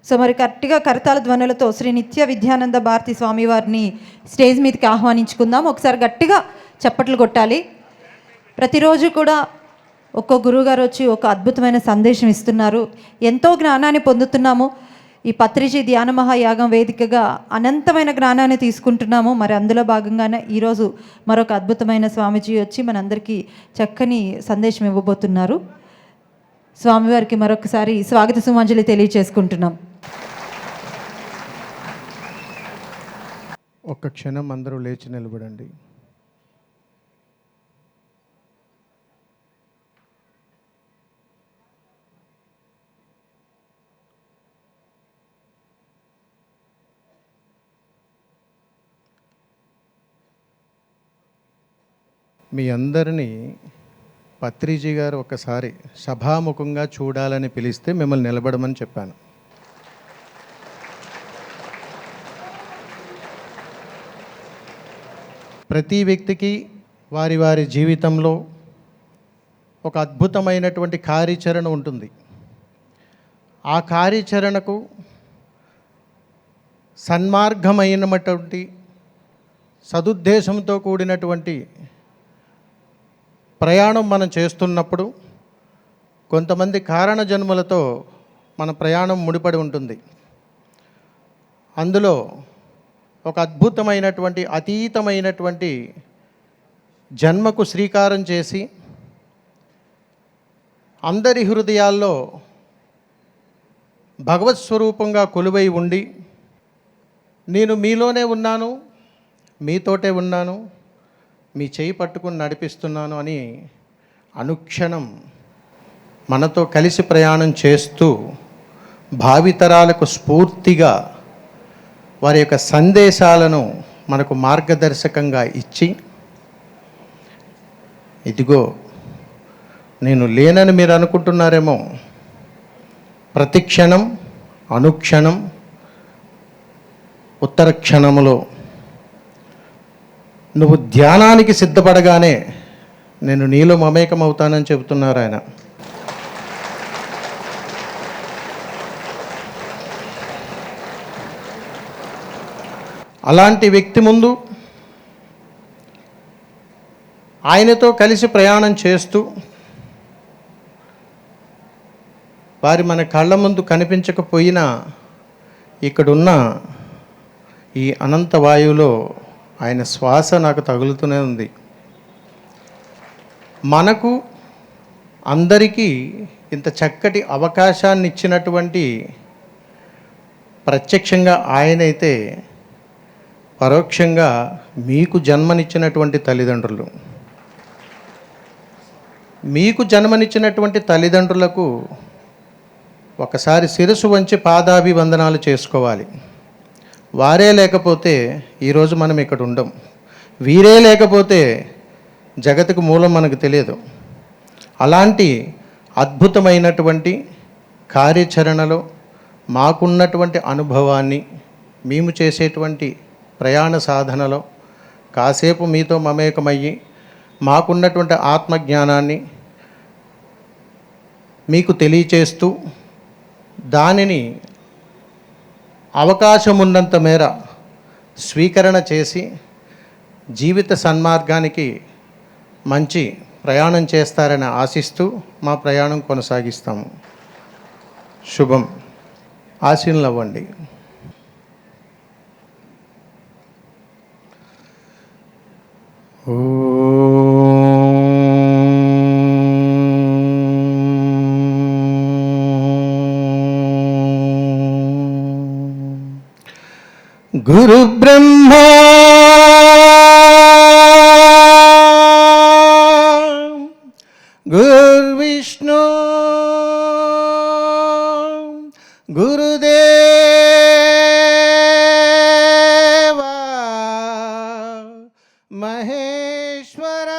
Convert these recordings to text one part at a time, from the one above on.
So మరి గట్టిగా కరతాళ ధ్వనులతో శ్రీ నిత్య విద్యానంద భారతి స్వామి వారిని స్టేజ్ మీదకి ఆహ్వానించుకుందాం. ఒకసారి గట్టిగా చప్పట్లు కొట్టాలి. ప్రతిరోజు కూడా ఒక్కో గురువుగారు వచ్చి ఒక అద్భుతమైన సందేశం ఇస్తున్నారు. ఎంతో జ్ఞానాన్ని పొందుతున్నాము. ఈ పత్రిజీ ధ్యాన మహాయాగం వేదికగా అనంతమైన జ్ఞానాన్ని తీసుకుంటున్నాము. మరి అందులో భాగంగానే ఈరోజు మరొక అద్భుతమైన స్వామీజీ వచ్చి మనందరికీ చక్కని సందేశం ఇవ్వబోతున్నారు. స్వామివారికి మరొకసారి స్వాగత సుమాంజలి తెలియచేసుకుంటున్నాం. ఒక్క క్షణం అందరూ లేచి నిలబడండి. మీ అందరినీ పత్రిజీ గారు ఒకసారి సభాముఖంగా చూడాలని పిలిస్తే మిమ్మల్ని నిలబడమని చెప్పాను. ప్రతి వ్యక్తికి వారి వారి జీవితంలో ఒక అద్భుతమైనటువంటి కార్యాచరణ ఉంటుంది. ఆ కార్యాచరణకు సన్మార్గమైనటువంటి సదుద్దేశంతో కూడినటువంటి ప్రయాణం మనం చేస్తున్నప్పుడు కొంతమంది కారణ జన్మలతో మన ప్రయాణం ముడిపడి ఉంటుంది. అందులో ఒక అద్భుతమైనటువంటి అతీతమైనటువంటి జన్మకు శ్రీకారం చేసి అందరి హృదయాల్లో భగవత్ స్వరూపంగా కొలువై ఉండి నేను మీలోనే ఉన్నాను, మీతోటే ఉన్నాను, మీ చేయి పట్టుకుని నడిపిస్తున్నాను అని అనుక్షణం మనతో కలిసి ప్రయాణం చేస్తూ భావితరాలకు స్ఫూర్తిగా వారి యొక్క సందేశాలను మనకు మార్గదర్శకంగా ఇచ్చి, ఇదిగో నేను లేనని మీరు అనుకుంటున్నారేమో, ప్రతి క్షణం అనుక్షణం ఉత్తర క్షణములో నువ్వు ధ్యానానికి సిద్ధపడగానే నేను నీలో మమేకమవుతానని చెబుతున్నారు ఆయన. అలాంటి వ్యక్తి ముందు ఆయనతో కలిసి ప్రయాణం చేస్తూ వారి మన కళ్ళ ముందు కనిపించకపోయినా ఇక్కడున్న ఈ అనంత వాయువులో ఆయన శ్వాస నాకు తగులుతూనే ఉంది. మనకు అందరికీ ఇంత చక్కటి అవకాశాన్ని ఇచ్చినటువంటి ప్రత్యక్షంగా ఆయనైతే పరోక్షంగా మీకు జన్మనిచ్చినటువంటి తల్లిదండ్రులు, మీకు జన్మనిచ్చినటువంటి తల్లిదండ్రులకు ఒకసారి శిరస్సు వంచి పాదాభివందనాలు చేసుకోవాలి. వారే లేకపోతే ఈరోజు మనం ఇక్కడ ఉండం. వీరే లేకపోతే జగత్తుకు మూలం మనకు తెలియదు. అలాంటి అద్భుతమైనటువంటి కార్యాచరణలో మాకున్నటువంటి అనుభవాన్ని, మేము చేసేటువంటి ప్రయాణ సాధనలో కాసేపు మీతో మమేకమయ్యి మాకున్నటువంటి ఆత్మజ్ఞానాన్ని మీకు తెలియచేస్తూ దానిని అవకాశం ఉన్నంత మేర స్వీకరణ చేసి జీవిత సన్మార్గానికి మంచి ప్రయాణం చేస్తారని ఆశిస్తూ మా ప్రయాణం కొనసాగిస్తాము. శుభం. ఆశీనులు అవ్వండి. గురు బ్రహ్మ గురు విష్ణు గురుదేవ మహేశ్వర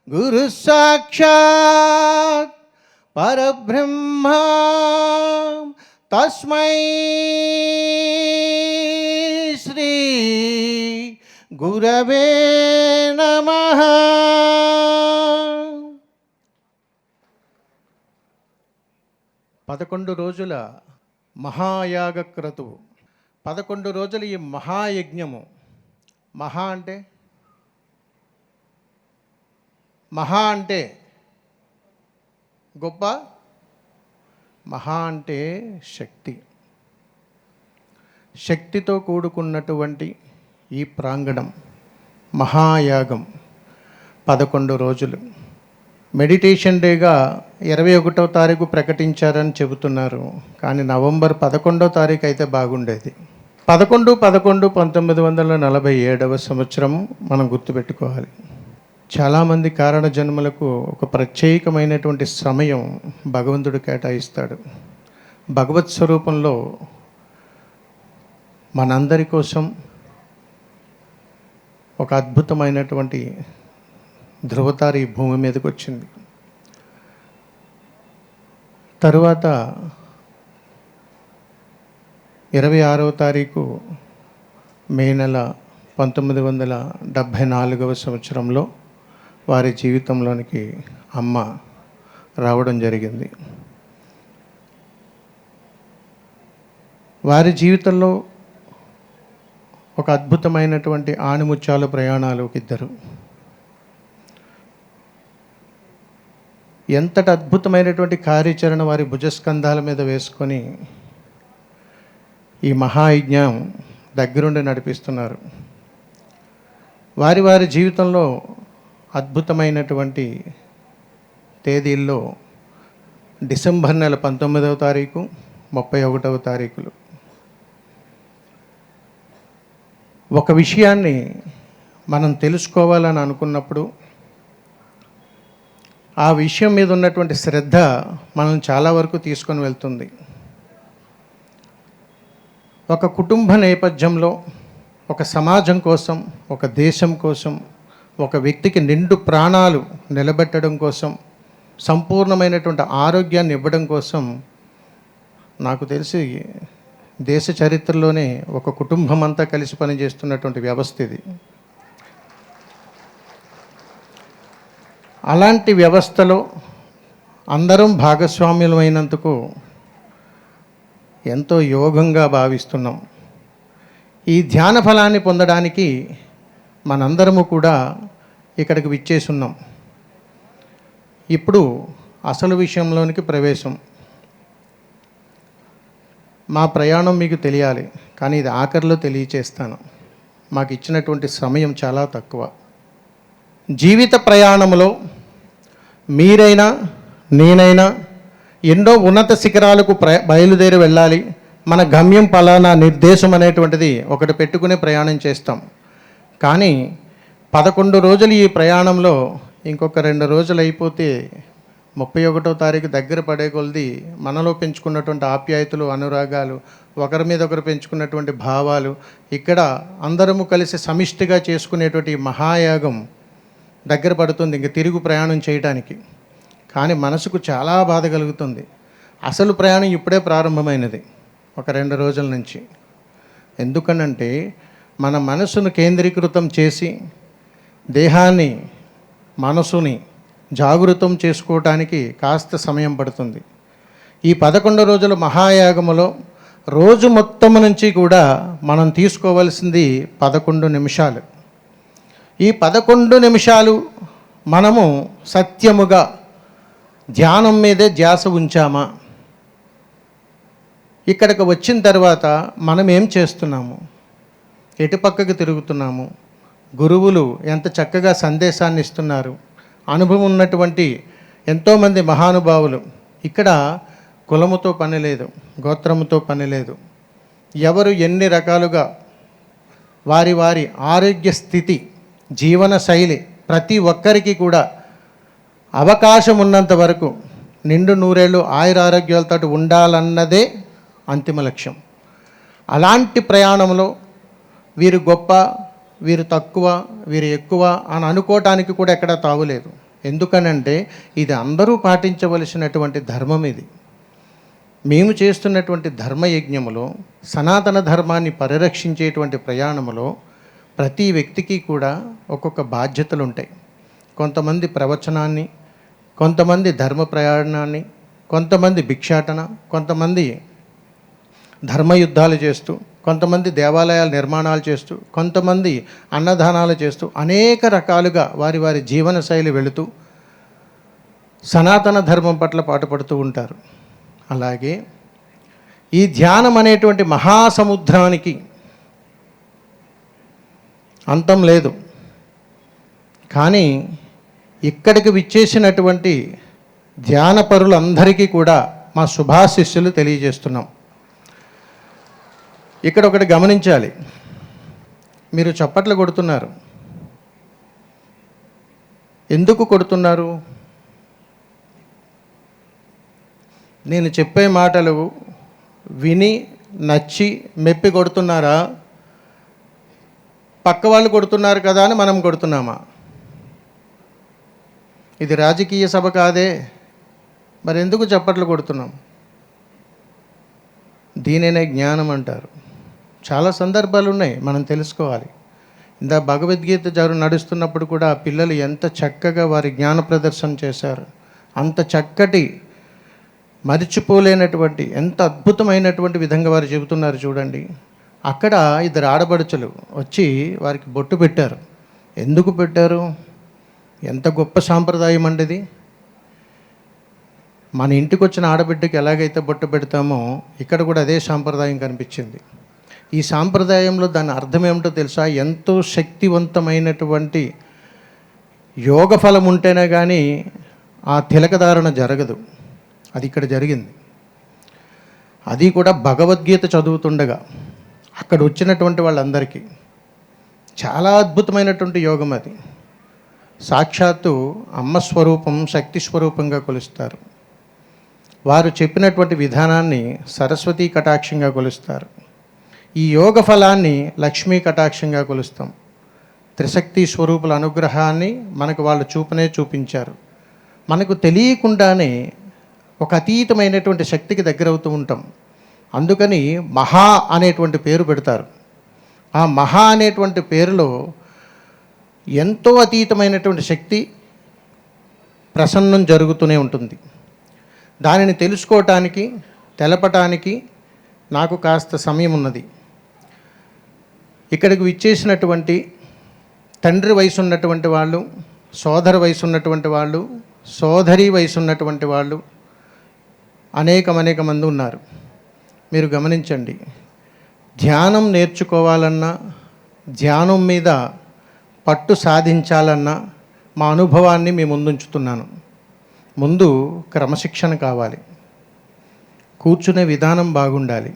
గురు సాక్షాత్ పరబ్రహ్మ తస్మై శ్రీ గురవే నమః. 11 రోజుల మహాయాగ క్రతువు, 11 రోజులు ఈ మహాయజ్ఞము. మహా అంటే గొప్ప, మహా అంటే శక్తి. శక్తితో కూడుకున్నటువంటి ఈ ప్రాంగణం మహాయాగం 11 రోజులు. మెడిటేషన్ డేగా 21వ తారీఖు ప్రకటించారని చెబుతున్నారు, కానీ నవంబర్ 11వ తారీఖు అయితే బాగుండేది. 11/11/1947 సంవత్సరం మనం గుర్తుపెట్టుకోవాలి. చాలామంది కారణ జన్మలకు ఒక ప్రత్యేకమైనటువంటి సమయం భగవంతుడు కేటాయిస్తాడు. భగవత్ స్వరూపంలో మనందరి కోసం ఒక అద్భుతమైనటువంటి ధృవతార ఈ భూమి మీదకి వచ్చింది. తరువాత 26వ తారీఖు మే నెల 1974 సంవత్సరంలో వారి జీవితంలోనికి అమ్మ రావడం జరిగింది. వారి జీవితంలో ఒక అద్భుతమైనటువంటి ఆణిముత్యాల ప్రయాణాలు ఇద్దరు. ఎంతటి అద్భుతమైనటువంటి కార్యాచరణ వారి భుజస్కంధాల మీద వేసుకొని ఈ మహాయజ్ఞం దగ్గరుండి నడిపిస్తున్నారు. వారి వారి జీవితంలో అద్భుతమైనటువంటి తేదీల్లో డిసెంబర్ నెల 19వ తారీఖు 31వ తారీఖులు. ఒక విషయాన్ని మనం తెలుసుకోవాలని అనుకున్నప్పుడు ఆ విషయం మీద ఉన్నటువంటి శ్రద్ధ మనం చాలా వరకు తీసుకొని వెళ్తుంది. ఒక కుటుంబ నేపథ్యంలో, ఒక సమాజం కోసం, ఒక దేశం కోసం, ఒక వ్యక్తికి నిండు ప్రాణాలు నిలబెట్టడం కోసం, సంపూర్ణమైనటువంటి ఆరోగ్యాన్ని ఇవ్వడం కోసం, నాకు తెలిసి దేశ చరిత్రలోనే ఒక కుటుంబం అంతా కలిసి పనిచేస్తున్నటువంటి వ్యవస్థ ఇది. అలాంటి వ్యవస్థలో అందరం భాగస్వామ్యులమైనందుకు ఎంతో యోగంగా భావిస్తున్నాం. ఈ ధ్యాన ఫలాన్ని పొందడానికి మనందరము కూడా ఇక్కడికి విచ్చేసున్నాం. ఇప్పుడు అసలు విషయంలోనికి ప్రవేశం. మా ప్రయాణం మీకు తెలియాలి, కానీ ఇది ఆఖరిలో తెలియచేస్తాను. మాకు ఇచ్చినటువంటి సమయం చాలా తక్కువ. జీవిత ప్రయాణంలో మీరైనా నేనైనా ఎన్నో ఉన్నత శిఖరాలకు బయలుదేరి వెళ్ళాలి. మన గమ్యం పలానా నిర్దేశం అనేటువంటిది ఒకటి పెట్టుకునే ప్రయాణం చేస్తాం. కానీ 11 రోజులు ఈ ప్రయాణంలో ఇంకొక 2 రోజులు అయిపోతే 31వ తారీఖు దగ్గర పడే కొలది మనలో పెంచుకున్నటువంటి ఆప్యాయతలు, అనురాగాలు, ఒకరి మీద ఒకరు పెంచుకున్నటువంటి భావాలు, ఇక్కడ అందరము కలిసి సమిష్టిగా చేసుకునేటువంటి మహాయాగం దగ్గర పడుతుంది ఇంక తిరుగు ప్రయాణం చేయడానికి. కానీ మనసుకు చాలా బాధ కలుగుతుంది. అసలు ప్రయాణం ఇప్పుడే ప్రారంభమైనది, ఒక 2 రోజుల నుంచి. ఎందుకనంటే మన మనసును కేంద్రీకృతం చేసి దేహాన్ని, మనసుని జాగృతం చేసుకోవటానికి కాస్త సమయం పడుతుంది. ఈ 11 రోజుల మహాయాగములో రోజు మొత్తం నుంచి కూడా మనం తీసుకోవాల్సింది 11 నిమిషాలు. ఈ 11 నిమిషాలు మనము సత్యముగా ధ్యానం మీదే ధ్యాస ఉంచామా? ఇక్కడికి వచ్చిన తర్వాత మనం ఏం చేస్తున్నాము? ఎటుపక్కకి తిరుగుతున్నాము? గురువులు ఎంత చక్కగా సందేశాన్ని ఇస్తున్నారు. అనుభవం ఉన్నటువంటి ఎంతోమంది మహానుభావులు. ఇక్కడ కులముతో పని లేదు, గోత్రముతో పని లేదు. ఎవరు ఎన్ని రకాలుగా వారి వారి ఆరోగ్య స్థితి, జీవన శైలి, ప్రతి ఒక్కరికి కూడా అవకాశం ఉన్నంత వరకు నిండు నూరేళ్ళు ఆయురారోగ్యాలతో ఉండాలన్నదే అంతిమ లక్ష్యం. అలాంటి ప్రయాణంలో వీరు గొప్ప, వీరు తక్కువ, వీరు ఎక్కువ అని అనుకోవటానికి కూడా ఎక్కడ తావులేదు. ఎందుకనంటే ఇది అందరూ పాటించవలసినటువంటి ధర్మం. ఇది మేము చేస్తున్నటువంటి ధర్మయజ్ఞములో, సనాతన ధర్మాన్ని పరిరక్షించేటువంటి ప్రయాణములో ప్రతి వ్యక్తికి కూడా ఒక్కొక్క బాధ్యతలు ఉంటాయి. కొంతమంది ప్రవచనాన్ని, కొంతమంది ధర్మ ప్రయాణాన్ని, కొంతమంది భిక్షాటన, కొంతమంది ధర్మయుద్ధాలు చేస్తూ, కొంతమంది దేవాలయాల నిర్మాణాలు చేస్తూ, కొంతమంది అన్నదానాలు చేస్తూ అనేక రకాలుగా వారి వారి జీవన శైలి వెళుతూ సనాతన ధర్మం పట్ల పాటుపడుతూ ఉంటారు. అలాగే ఈ ధ్యానం అనేటువంటి మహాసముద్రానికి అంతం లేదు. కానీ ఇక్కడికి విచ్చేసినటువంటి ధ్యానపరులందరికీ కూడా మా శుభాశిస్సులు తెలియజేస్తున్నాం. ఇక్కడ ఒకటి గమనించాలి. మీరు చప్పట్లు కొడుతున్నారు. ఎందుకు కొడుతున్నారు? నేను చెప్పే మాటలు విని నచ్చి మెప్పి కొడుతున్నారా? పక్క వాళ్ళు కొడుతున్నారు కదా అని మనం కొడుతున్నామా? ఇది రాజకీయ సభ కాదే, మరి ఎందుకు చప్పట్లు కొడుతున్నాం? దీనినే జ్ఞానం అంటారు. చాలా సందర్భాలు ఉన్నాయి, మనం తెలుసుకోవాలి. ఇందా భగవద్గీత నడుస్తున్నప్పుడు కూడా పిల్లలు ఎంత చక్కగా వారి జ్ఞాన ప్రదర్శన చేశారు. అంత చక్కటి మరిచిపోలేనటువంటి ఎంత అద్భుతమైనటువంటి విధంగా వారు చెబుతున్నారు చూడండి. అక్కడ ఇద్దరు ఆడపడుచులు వచ్చి వారికి బొట్టు పెట్టారు. ఎందుకు పెట్టారు? ఎంత గొప్ప సాంప్రదాయం అండి ఇది. మన ఇంటికి వచ్చిన ఆడబిడ్డకి ఎలాగైతే బొట్టు పెడతామో ఇక్కడ కూడా అదే సాంప్రదాయం కనిపించింది. ఈ సాంప్రదాయంలో దాని అర్థం ఏమిటో తెలుసా? ఎంతో శక్తివంతమైనటువంటి యోగ ఫలం ఉంటేనే కానీ ఆ తిలకధారణ జరగదు. అది ఇక్కడ జరిగింది. అది కూడా భగవద్గీత చదువుతుండగా అక్కడ వచ్చినటువంటి వాళ్ళందరికీ చాలా అద్భుతమైనటువంటి యోగం అది. సాక్షాత్తు అమ్మ స్వరూపం, శక్తి స్వరూపంగా కొలుస్తారు. వారు చెప్పినటువంటి విధానాన్ని సరస్వతీ కటాక్షంగా కొలుస్తారు. ఈ యోగ ఫలాన్ని లక్ష్మీ కటాక్షంగా కొలుస్తాం. త్రిశక్తి స్వరూపుల అనుగ్రహాన్ని మనకు వాళ్ళు చూపించారు. మనకు తెలియకుండానే ఒక అతీతమైనటువంటి శక్తికి దగ్గరవుతూ ఉంటాం. అందుకని మహా అనేటువంటి పేరు పెడతారు. ఆ మహా అనేటువంటి పేరులో ఎంతో అతీతమైనటువంటి శక్తి ప్రసన్నం జరుగుతూనే ఉంటుంది. దానిని తెలుసుకోవటానికి, తెలపటానికి నాకు కాస్త సమయం ఉన్నది. ఇక్కడికి విచ్చేసినటువంటి తండ్రి వయసు ఉన్నటువంటి వాళ్ళు, సోదర వయసు ఉన్నటువంటి వాళ్ళు, సోదరి వయసు ఉన్నటువంటి వాళ్ళు అనేక మంది ఉన్నారు. మీరు గమనించండి. ధ్యానం నేర్చుకోవాలన్నా, ధ్యానం మీద పట్టు సాధించాలన్నా మా అనుభవాన్ని మీ ముందుంచుతున్నాను. ముందు క్రమశిక్షణ కావాలి. కూర్చునే విధానం బాగుండాలి.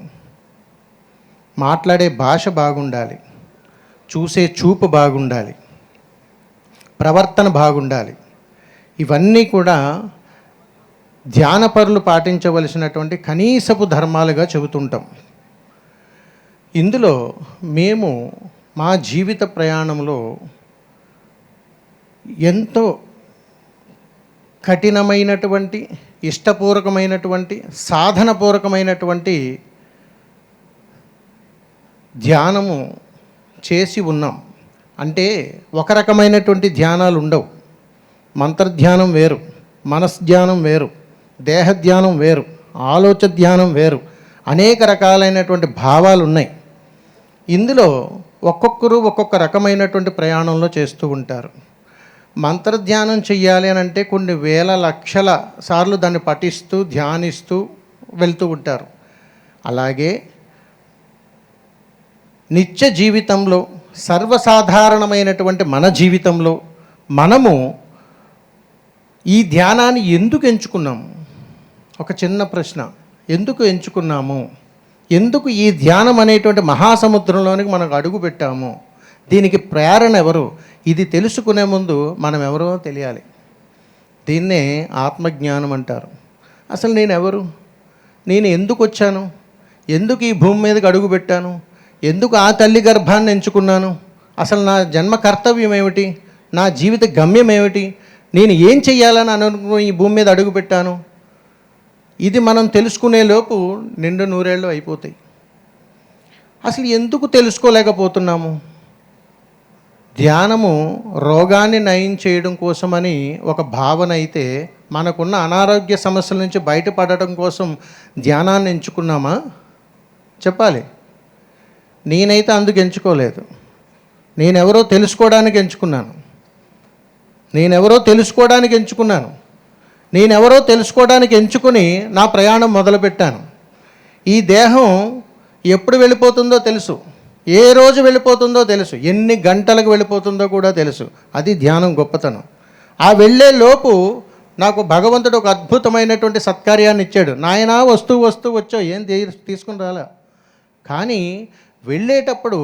మాట్లాడే భాష బాగుండాలి. చూసే చూపు బాగుండాలి. ప్రవర్తన బాగుండాలి. ఇవన్నీ కూడా ధ్యానపరులు పాటించవలసినటువంటి కనీసపు ధర్మాలుగా చెబుతుంటాం. ఇందులో మేము మా జీవిత ప్రయాణంలో ఎంతో కఠినమైనటువంటి, ఇష్టపూర్వకమైనటువంటి, సాధనపూర్వకమైనటువంటి ధ్యానము చేసి ఉన్నాం. అంటే ఒక రకమైనటువంటి ధ్యానాలు ఉండవు. మంత్రధ్యానం వేరు, మనస్ధ్యానం వేరు, దేహధ్యానం వేరు, ఆలోచన ధ్యానం వేరు, అనేక రకాలైనటువంటి భావాలు ఉన్నాయి. ఇందులో ఒక్కొక్కరు ఒక్కొక్క రకమైనటువంటి ప్రయాణంలో చేస్తూ ఉంటారు. మంత్రధ్యానం చెయ్యాలి అని అంటే కొన్ని వేల లక్షల సార్లు దాన్ని పఠిస్తూ ధ్యానిస్తూ వెళ్తూ ఉంటారు. అలాగే నిత్య జీవితంలో, సర్వసాధారణమైనటువంటి మన జీవితంలో మనము ఈ ధ్యానాన్ని ఎందుకు ఎంచుకున్నాము? ఒక చిన్న ప్రశ్న. ఎందుకు ఎంచుకున్నాము? ఎందుకు ఈ ధ్యానం అనేటువంటి మహాసముద్రంలోనికి మనకు అడుగు పెట్టాము? దీనికి ప్రేరణ ఎవరు? ఇది తెలుసుకునే ముందు మనం ఎవరో తెలియాలి. దీన్నే ఆత్మజ్ఞానం అంటారు. అసలు నేను ఎవరు? నేను ఎందుకు వచ్చాను? ఎందుకు ఈ భూమి మీదకి అడుగు పెట్టాను? ఎందుకు ఆ తల్లి గర్భాన్ని ఎంచుకున్నాను? అసలు నా జన్మ కర్తవ్యం ఏమిటి? నా జీవిత గమ్యం ఏమిటి? నేను ఏం చెయ్యాలని అనుకుని ఈ భూమి మీద అడుగు పెట్టాను? ఇది మనం తెలుసుకునే లోపు నిండు నూరేళ్ళు అయిపోతాయి. అసలు ఎందుకు తెలుసుకోలేకపోతున్నాము? ధ్యానము రోగాన్ని నయం చేయడం కోసమని ఒక భావన అయితే మనకున్న అనారోగ్య సమస్యల నుంచి బయటపడటం కోసం ధ్యానాన్ని ఎంచుకున్నామా? చెప్పాలి. నేనైతే అందుకు ఎంచుకోలేదు. నేనెవరో తెలుసుకోవడానికి ఎంచుకున్నాను. నేనెవరో తెలుసుకోవడానికి ఎంచుకుని నా ప్రయాణం మొదలుపెట్టాను. ఈ దేహం ఎప్పుడు వెళ్ళిపోతుందో తెలుసు, ఏ రోజు వెళ్ళిపోతుందో తెలుసు, ఎన్ని గంటలకు వెళ్ళిపోతుందో కూడా తెలుసు. అది ధ్యానం గొప్పతనం. ఆ వెళ్ళే లోపు నాకు భగవంతుడు ఒక అద్భుతమైనటువంటి సత్కార్యాన్ని ఇచ్చాడు. నాయనా వస్తూ వచ్చో ఏం తీసుకుని రాలా, కానీ వెళ్ళేటప్పుడు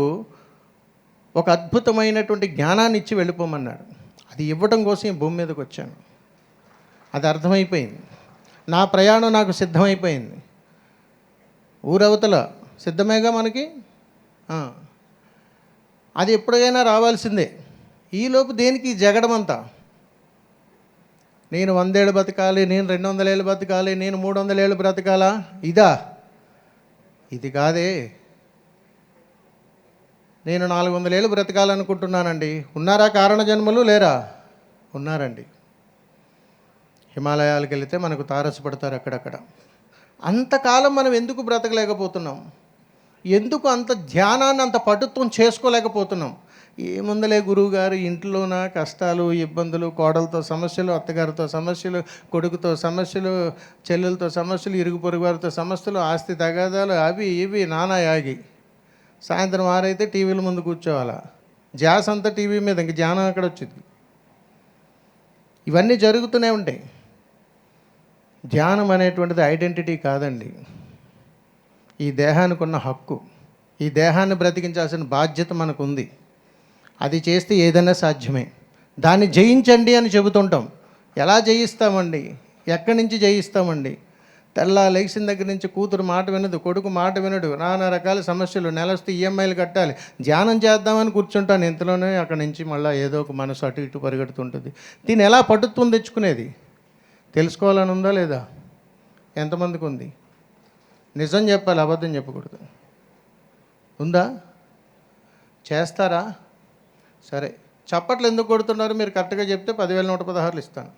ఒక అద్భుతమైనటువంటి జ్ఞానాన్ని ఇచ్చి వెళ్ళిపోమన్నాడు. అది ఇవ్వడం కోసం ఈ భూమి మీదకి వచ్చాను. అది అర్థమైపోయింది. నా ప్రయాణం నాకు సిద్ధమైపోయింది. ఊరవతల సిద్ధమేగా మనకి. అది ఎప్పుడైనా రావాల్సిందే. ఈలోపు దేనికి జగడమంతా? నేను 100 ఏళ్ళు బతకాలి, నేను 200 ఏళ్ళు బతకాలి, నేను 300 ఏళ్ళు బ్రతకాలా? ఇది కాదే. నేను 400 ఏళ్ళు బ్రతకాలనుకుంటున్నానండి. ఉన్నారా కారణ జన్మలు? లేరా? ఉన్నారండి. హిమాలయాలకు వెళితే మనకు తారసపడతారు అక్కడక్కడ. అంతకాలం మనం ఎందుకు బ్రతకలేకపోతున్నాం? ఎందుకు అంత ధ్యానాన్ని అంత పటుత్వం చేసుకోలేకపోతున్నాం? ఏముందలే గురువుగారు, ఇంట్లోన కష్టాలు, ఇబ్బందులు, కోడలతో సమస్యలు, అత్తగారితో సమస్యలు, కొడుకుతో సమస్యలు, చెల్లెలతో సమస్యలు, ఇరుగు పొరుగు వారితో సమస్యలు, ఆస్తి తగాదాలు, అవి ఇవి నానా యాగి. సాయంత్రం 6 అయితే టీవీల ముందు కూర్చోవాలా. ధ్యాస అంతా టీవీ మీద, ఇంక ధ్యానం అక్కడ వచ్చింది. ఇవన్నీ జరుగుతూనే ఉంటాయి. ధ్యానం అనేటువంటిది ఐడెంటిటీ కాదండి. ఈ దేహానికి ఉన్న హక్కు, ఈ దేహాన్ని బ్రతికించాల్సిన బాధ్యత మనకు ఉంది. అది చేస్తే ఏదైనా సాధ్యమే. దాన్ని జయించండి అని చెబుతుంటాం. ఎలా జయిస్తామండి? ఎక్కడి నుంచి జయిస్తామండి? తెల్లా లేచిన దగ్గర నుంచి కూతురు మాట వినదు, కొడుకు మాట వినడు, నానా రకాల సమస్యలు, నెలొస్తే ఈఎంఐలు కట్టాలి. ధ్యానం చేద్దామని కూర్చుంటాను, ఇంతలోనే అక్కడి నుంచి మళ్ళీ ఏదో ఒక మనసు అటు ఇటు పరిగెడుతుంటుంది. దీన్ని ఎలా పట్టుత్వం తెచ్చుకునేది? తెలుసుకోవాలని ఉందా లేదా? ఎంతమందికి ఉంది? నిజం చెప్పాలి, అబద్ధం చెప్పకూడదు. ఉందా? చేస్తారా? సరే, చప్పట్లు ఎందుకు కొడుతున్నారు? మీరు కరెక్ట్గా చెప్తే 10,116 ఇస్తాను.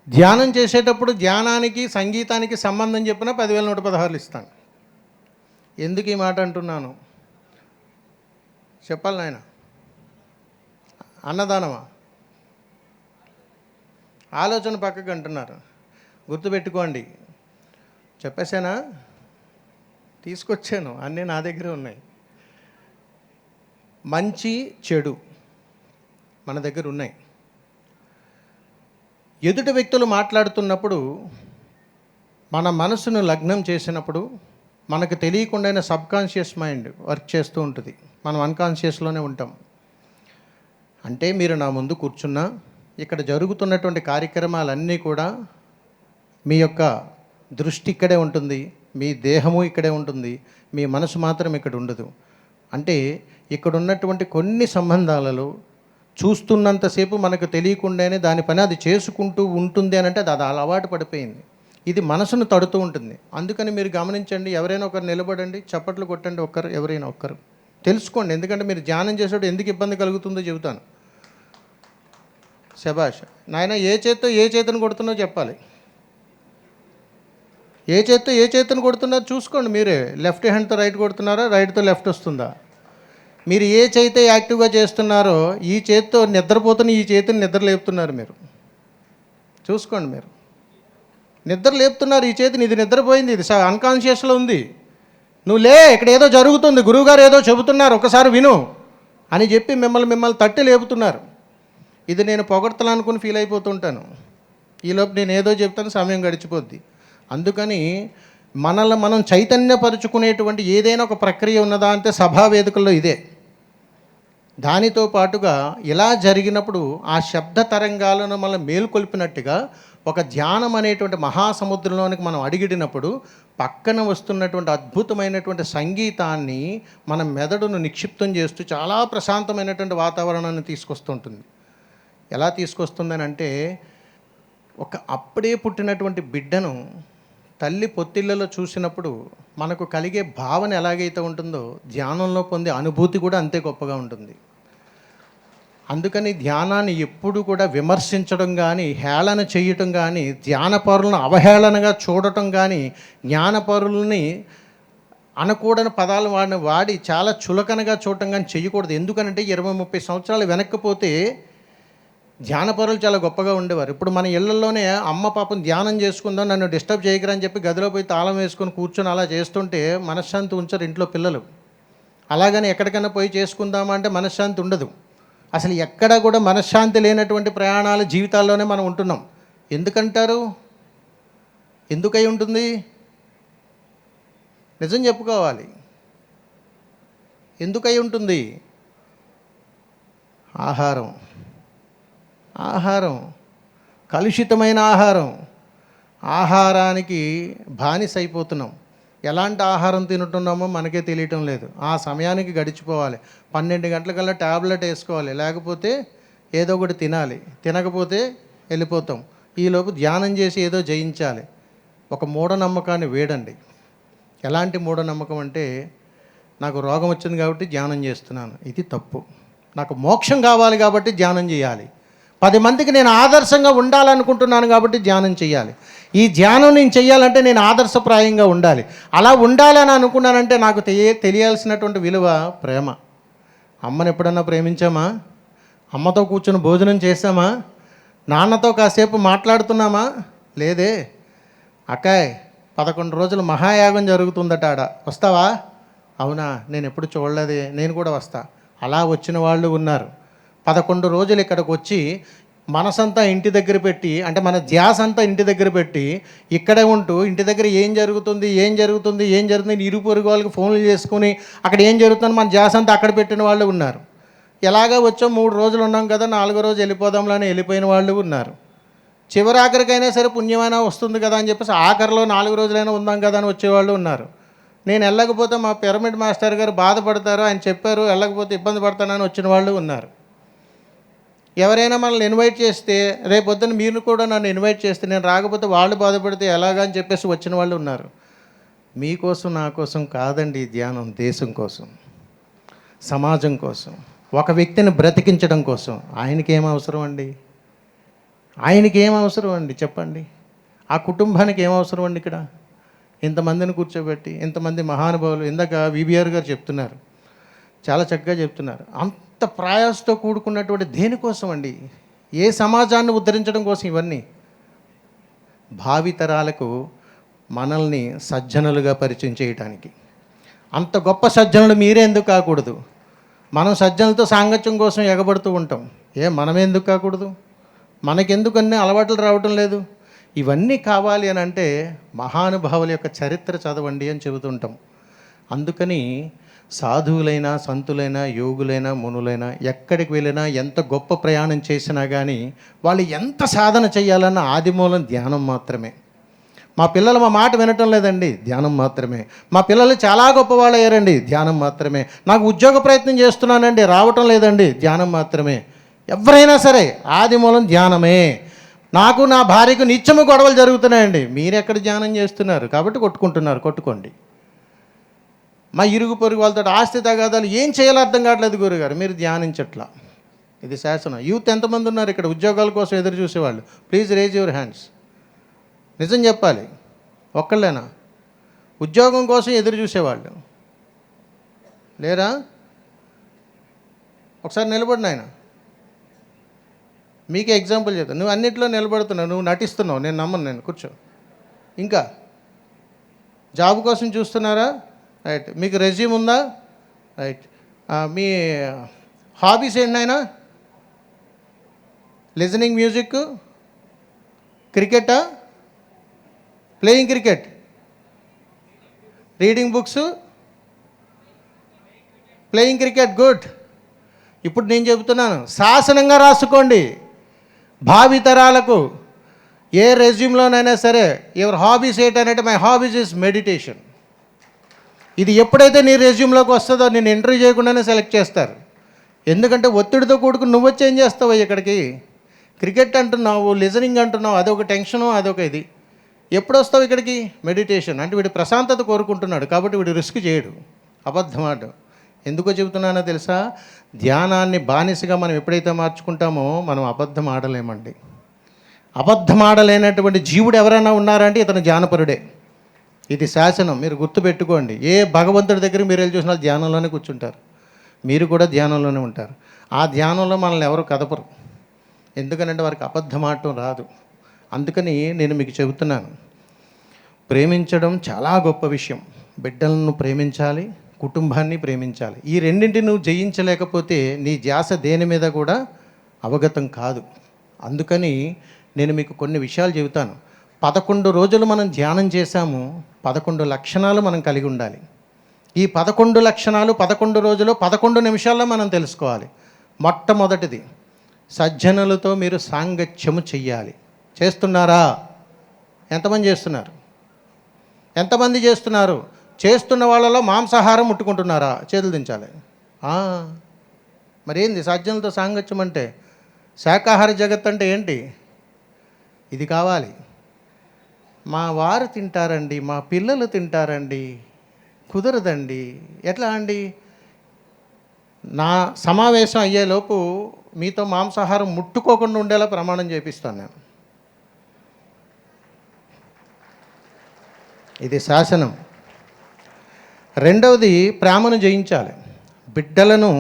ధ్యానం చేసేటప్పుడు ధ్యానానికి సంగీతానికి సంబంధం చెప్పినా 10,116 ఇస్తాను. ఎందుకు ఈ మాట అంటున్నాను చెప్పాలి నాయన? అన్నదానమా? ఆలోచన పక్కకు అంటున్నారు. గుర్తుపెట్టుకోండి. చెప్పేశానా? తీసుకొచ్చాను, అన్నీ నా దగ్గరే ఉన్నాయి. మంచి చెడు మన దగ్గర ఉన్నాయి. ఎదుటి వ్యక్తులు మాట్లాడుతున్నప్పుడు మన మనసును లగ్నం చేసినప్పుడు మనకు తెలియకుండానే సబ్కాన్షియస్ మైండ్ వర్క్ చేస్తూ ఉంటుంది. మనం అన్కాన్షియస్లోనే ఉంటాం. అంటే మీరు నా ముందు కూర్చున్నా ఇక్కడ జరుగుతున్నటువంటి కార్యక్రమాలన్నీ కూడా మీ యొక్క దృష్టి ఇక్కడే ఉంటుంది, మీ దేహము ఇక్కడే ఉంటుంది, మీ మనసు మాత్రం ఇక్కడ ఉండదు. అంటే ఇక్కడ ఉన్నటువంటి కొన్ని సంబంధాలలో చూస్తున్నంతసేపు మనకు తెలియకుండానే దాని పని అది చేసుకుంటూ ఉంటుంది అని అంటే అది అలవాటు పడిపోయింది. ఇది మనసును తడుతూ ఉంటుంది. అందుకని మీరు గమనించండి, ఎవరైనా ఒకరు నిలబడండి, చప్పట్లు కొట్టండి, ఎవరైనా ఒక్కరు తెలుసుకోండి. ఎందుకంటే మీరు ధ్యానం చేసేటప్పుడు ఎందుకు ఇబ్బంది కలుగుతుందో చెబుతాను. శభాష్ నాయన. ఏ చేతిని కొడుతున్నో చెప్పాలి. ఏ చేతిని కొడుతున్నారో చూసుకోండి మీరే. లెఫ్ట్ హ్యాండ్తో రైట్ కొడుతున్నారా, రైట్తో లెఫ్ట్ వస్తుందా? మీరు ఏ చేయితే యాక్టివ్గా చేస్తున్నారో ఈ చేతితో నిద్రపోతున్న ఈ చేతిని నిద్ర లేపుతున్నారు మీరు. చూసుకోండి, మీరు నిద్ర లేపుతున్నారు ఈ చేతిని. ఇది నిద్రపోయింది, ఇది అన్కాన్షియస్లో ఉంది. నువ్వు లే, ఇక్కడ ఏదో జరుగుతుంది, గురువుగారు ఏదో చెబుతున్నారు, ఒకసారి విను అని చెప్పి మిమ్మల్ని తట్టి లేపుతున్నారు. ఇది నేను పొగడతలనుకుని ఫీల్ అయిపోతుంటాను. ఈలోపు నేను ఏదో చెప్తాను, సమయం గడిచిపోద్ది. అందుకని మనల్ని మనం చైతన్యపరుచుకునేటువంటి ఏదైనా ఒక ప్రక్రియ ఉన్నదా అంటే సభా వేదికల్లో ఇదే. దానితో పాటుగా ఇలా జరిగినప్పుడు ఆ శబ్ద తరంగాలను మనం మేల్కొల్పినట్టుగా ఒక ధ్యానం అనేటువంటి మహాసముద్రంలోనికి మనం అడిగిడినప్పుడు పక్కన వస్తున్నటువంటి అద్భుతమైనటువంటి సంగీతాన్ని మన మెదడును నిక్షిప్తం చేస్తూ చాలా ప్రశాంతమైనటువంటి వాతావరణాన్ని తీసుకొస్తుంటుంది. ఎలా తీసుకొస్తుందని అంటే, ఒక అప్పుడే పుట్టినటువంటి బిడ్డను తల్లి పొత్తిళ్ళలో చూసినప్పుడు మనకు కలిగే భావన ఎలాగైతే ఉంటుందో ధ్యానంలో పొందే అనుభూతి కూడా అంతే గొప్పగా ఉంటుంది. అందుకని ధ్యానాన్ని ఎప్పుడు కూడా విమర్శించడం కానీ, హేళన చేయటం కానీ, ధ్యానపరులను అవహేళనగా చూడటం కానీ, జ్ఞానపరులని అనకూడని పదాలు వాడి చాలా చులకనగా చూడటం కానీ చేయకూడదు. ఎందుకనంటే 20-30 సంవత్సరాలు వెనక్కిపోతే ధ్యానపరులు చాలా గొప్పగా ఉండేవారు. ఇప్పుడు మన ఇళ్లలోనే అమ్మ పాపం ధ్యానం చేసుకుందాం, నన్ను డిస్టర్బ్ చేయకరా అని చెప్పి గదిలో పోయి తాళం వేసుకొని కూర్చొని అలా చేస్తుంటే మనశ్శాంతి ఉంచరు ఇంట్లో పిల్లలు. అలాగని ఎక్కడికైనా పోయి చేసుకుందామా అంటే మనశ్శాంతి ఉండదు. అసలు ఎక్కడ కూడా మనశ్శాంతి లేనటువంటి ప్రయాణాల జీవితాల్లోనే మనం ఉంటున్నాం. ఎందుకంటారు? ఎందుకై ఉంటుంది? నిజం చెప్పుకోవాలి. ఎందుకై ఉంటుంది? ఆహారం కలుషితమైన ఆహారానికి బానిస అయిపోతున్నాం. ఎలాంటి ఆహారం తింటున్నామో మనకే తెలియటం లేదు. ఆ సమయానికి గడిచిపోవాలి. 12 గంటలకల్లా ట్యాబ్లెట్ వేసుకోవాలి, లేకపోతే ఏదో ఒకటి తినాలి, తినకపోతే వెళ్ళిపోతాం. ఈలోపు ధ్యానం చేసి ఏదో జయించాలి. ఒక మూఢనమ్మకాన్ని వేడండి. ఎలాంటి మూఢనమ్మకం అంటే, నాకు రోగం వచ్చింది కాబట్టి ధ్యానం చేస్తున్నాను, ఇది తప్పు. నాకు మోక్షం కావాలి కాబట్టి ధ్యానం చేయాలి. 10 మందికి నేను ఆదర్శంగా ఉండాలనుకుంటున్నాను కాబట్టి ధ్యానం చేయాలి. ఈ ధ్యానం నేను చేయాలంటే నేను ఆదర్శప్రాయంగా ఉండాలి. అలా ఉండాలని అనుకున్నానంటే నాకు తెలియాల్సినటువంటి విలువ ప్రేమ. అమ్మని ఎప్పుడన్నా ప్రేమించామా? అమ్మతో కూర్చొని భోజనం చేసామా? నాన్నతో కాసేపు మాట్లాడుతున్నామా? లేదే. అక్కాయ్ 11 రోజులు మహాయాగం జరుగుతుందట, ఆడ వస్తావా? అవునా, నేను ఎప్పుడు చూడలేదే, నేను కూడా వస్తా. అలా వచ్చిన వాళ్ళు ఉన్నారు. 11 రోజులు ఇక్కడికి వచ్చి మనసంతా ఇంటి దగ్గర పెట్టి, అంటే మన ధ్యాస అంతా ఇంటి దగ్గర పెట్టి ఇక్కడే ఉంటూ ఇంటి దగ్గర ఏం జరుగుతుంది ఇరుగు పొరుగు వాళ్ళకి ఫోన్లు చేసుకుని అక్కడ ఏం జరుగుతుంది మన ధ్యాస అంతా అక్కడ పెట్టిన వాళ్ళు ఉన్నారు. ఎలాగా వచ్చాం 3 రోజులు ఉన్నాం కదా, 4వ రోజు వెళ్ళిపోదాంలని వెళ్ళిపోయిన వాళ్ళు ఉన్నారు. చివరాఖరికైనా సరే పుణ్యమైనా వస్తుంది కదా అని చెప్పేసి ఆఖరిలో 4 రోజులైనా ఉందాం కదా అని వచ్చేవాళ్ళు ఉన్నారు. నేను వెళ్ళకపోతే మా పిరమిడ్ మాస్టర్ గారు బాధపడతారు, ఆయన చెప్పారు వెళ్ళకపోతే ఇబ్బంది పడతానని వచ్చిన వాళ్ళు ఉన్నారు. ఎవరైనా మనల్ని ఇన్వైట్ చేస్తే, రేపొద్దున మీరు కూడా నన్ను ఇన్వైట్ చేస్తే నేను రాకపోతే వాళ్ళు బాధపడితే ఎలాగా అని చెప్పేసి వచ్చిన వాళ్ళు ఉన్నారు. మీకోసం నా కోసం కాదండి ధ్యానం, దేశం కోసం, సమాజం కోసం, ఒక వ్యక్తిని బ్రతికించడం కోసం. ఆయనకి ఏం అవసరం అండి చెప్పండి. ఆ కుటుంబానికి ఏం అవసరం అండి? ఇక్కడ ఇంతమందిని కూర్చోబెట్టి, ఇంతమంది మహానుభావులు, ఇందాక విబిఆర్ గారు చెప్తున్నారు, చాలా చక్కగా చెప్తున్నారు. అంత ప్రయాసతో కూడుకున్నటువంటి దేనికోసం అండి? ఏ సమాజాన్ని ఉద్ధరించడం కోసం ఇవన్నీ? భావితరాలకు మనల్ని సజ్జనులుగా పరిచయం చేయడానికి. అంత గొప్ప సజ్జనులు మీరే ఎందుకు కాకూడదు? మనం సజ్జనులతో సాంగత్యం కోసం ఎగబడుతూ ఉంటాం. మనమే ఎందుకు కాకూడదు? మనకెందుకు అన్నీ అలవాట్లు రావటం లేదు? ఇవన్నీ కావాలి అని అంటే మహానుభావుల యొక్క చరిత్ర చదవండి అని చెబుతుంటాం. అందుకని సాధువులైనా, సంతులైనా, యోగులైనా, మునులైనా ఎక్కడికి వెళ్ళినా, ఎంత గొప్ప ప్రయాణం చేసినా కానీ వాళ్ళు ఎంత సాధన చేయాలన్న ఆదిమూలం ధ్యానం మాత్రమే. మా పిల్లలు మా మాట వినటం లేదండి, ధ్యానం మాత్రమే. మా పిల్లలు చాలా గొప్పవాళ్ళు అయ్యారండి, ధ్యానం మాత్రమే. నాకు ఉద్యోగ ప్రయత్నం చేస్తున్నానండి, రావటం లేదండి, ధ్యానం మాత్రమే. ఎవరైనా సరే ఆదిమూలం ధ్యానమే. నాకు నా భార్యకు నిత్యము గొడవలు జరుగుతున్నాయండి, మీరెక్కడ ధ్యానం చేస్తున్నారు? కాబట్టి కొట్టుకోండి. మా ఇరుగు పొరుగు వాళ్ళతో ఆస్తి తగాదాలు ఏం చేయాలో అర్థం కావట్లేదు గురుగారు, మీరు ధ్యానించట్లా. ఇది శాసనం. యూత్ ఎంతమంది ఉన్నారు ఇక్కడ ఉద్యోగాల కోసం ఎదురు చూసేవాళ్ళు? Please raise your hands. నిజం చెప్పాలి, ఒక్కళ్ళేనా? ఉద్యోగం కోసం ఎదురు చూసేవాళ్ళు లేరా? ఒకసారి నిలబడిన ఆయన, మీకే ఎగ్జాంపుల్ చెప్తాను. నువ్వు అన్నింటిలో నిలబడుతున్నావు, నువ్వు నటిస్తున్నావు, నేను నమ్మను. నేను కూర్చో. ఇంకా జాబ్ కోసం చూస్తున్నారా? రైట్. మీకు రెజ్యూమ్ ఉందా? రైట్. మీ హాబీస్ ఏంటైనా? లిజనింగ్ మ్యూజిక్, క్రికెటా? Playing cricket, reading books, playing cricket, good. ఇప్పుడు నేను చెబుతున్నాను, శాసనంగా రాసుకోండి. భావితరాలకు ఏ రెజ్యూమ్లోనైనా సరే యువర్ హాబీస్ ఏంటంటే మై హాబీస్ ఇస్ మెడిటేషన్. ఇది ఎప్పుడైతే నీ రెజ్యూమ్లోకి వస్తుందో నేను ఇంటర్వ్యూ చేయకుండానే సెలెక్ట్ చేస్తారు. ఎందుకంటే ఒత్తిడితో కూడుకుని నువ్వు వచ్చి ఏం చేస్తావు ఇక్కడికి? క్రికెట్ అంటున్నావు, లిజనింగ్ అంటున్నావు, అదొక టెన్షను, అదొక ఇది. ఎప్పుడు వస్తావు ఇక్కడికి? మెడిటేషన్. అంటే వీడు ప్రశాంతత కోరుకుంటున్నాడు కాబట్టి వీడు రిస్క్ చేయడు, అబద్ధమాట. ఎందుకో చెబుతున్నానో తెలుసా? ధ్యానాన్ని బానిసగా మనం ఎప్పుడైతే మార్చుకుంటామో మనం అబద్ధం ఆడలేమండి. అబద్ధం ఆడలేనటువంటి జీవుడు ఎవరైనా ఉన్నారంటే ఇతను ధ్యానపరుడే. ఇది శాసనం, మీరు గుర్తుపెట్టుకోండి. ఏ భగవంతుడి దగ్గర మీరు వెళ్ళి చూసినా ధ్యానంలోనే కూర్చుంటారు. మీరు కూడా ధ్యానంలోనే ఉంటారు. ఆ ధ్యానంలో మనల్ని ఎవరు కదపరు. ఎందుకనంటే వారికి అబద్ధం ఆడటం రాదు. అందుకని నేను మీకు చెబుతున్నాను, ప్రేమించడం చాలా గొప్ప విషయం. బిడ్డలను ప్రేమించాలి, కుటుంబాన్ని ప్రేమించాలి. ఈ రెండింటిని నువ్వు జయించలేకపోతే నీ ధ్యాస దేని మీద కూడా అవగతం కాదు. అందుకని నేను మీకు కొన్ని విషయాలు చెబుతాను. 11 రోజులు మనం ధ్యానం చేశాము. 11 లక్షణాలు మనం కలిగి ఉండాలి. ఈ 11 లక్షణాలు 11 రోజులు 11 నిమిషాల్లో మనం తెలుసుకోవాలి. మొట్టమొదటిది, సజ్జనులతో మీరు సాంగత్యము చెయ్యాలి. చేస్తున్నారా? ఎంతమంది చేస్తున్నారు? ఎంతమంది చేస్తున్నారు? చేస్తున్న వాళ్ళలో మాంసాహారం ముట్టుకుంటున్నారా? చేతులు దించాలి. మరేంది సజ్జనులతో సాంగత్యం అంటే? శాకాహార జగత్ అంటే ఏంటి? ఇది కావాలి. మా వారు తింటారండి, మా పిల్లలు తింటారండి, కుదరదండి. ఎట్లా అండి? నా సమావేశం అయ్యేలోపు మీతో మాంసాహారం ముట్టుకోకుండా ఉండేలా ప్రమాణం చేపిస్తాను నేను. ఇది శాసనం. రెండవది, ప్రేమను జయించాలి. బిడ్డలను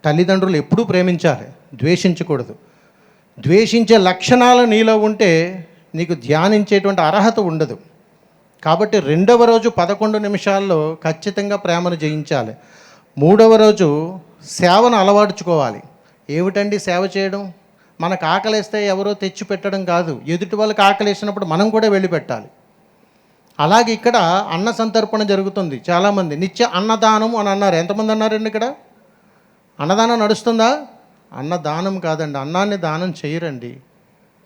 తల్లిదండ్రులు ఎప్పుడూ ప్రేమించాలి, ద్వేషించకూడదు. ద్వేషించే లక్షణాలు నీలో ఉంటే నీకు ధ్యానించేటువంటి అర్హత ఉండదు. కాబట్టి రెండవ రోజు 11 నిమిషాల్లో ఖచ్చితంగా ప్రేమను జయించాలి. మూడవ రోజు సేవను అలవాటుచుకోవాలి. ఏమిటండి సేవ చేయడం? మనకు ఆకలిస్తే ఎవరో తెచ్చి పెట్టడం కాదు, ఎదుటి వాళ్ళకి ఆకలిసినప్పుడు మనం కూడా వెళ్ళి పెట్టాలి. అలాగే ఇక్కడ అన్న సంతర్పణ జరుగుతుంది. చాలామంది నిత్య అన్నదానం అని అన్నారు. ఎంతమంది అన్నారండి ఇక్కడ? అన్నదానం నడుస్తుందా? అన్నదానం కాదండి, అన్నాన్ని దానం చేయరండి.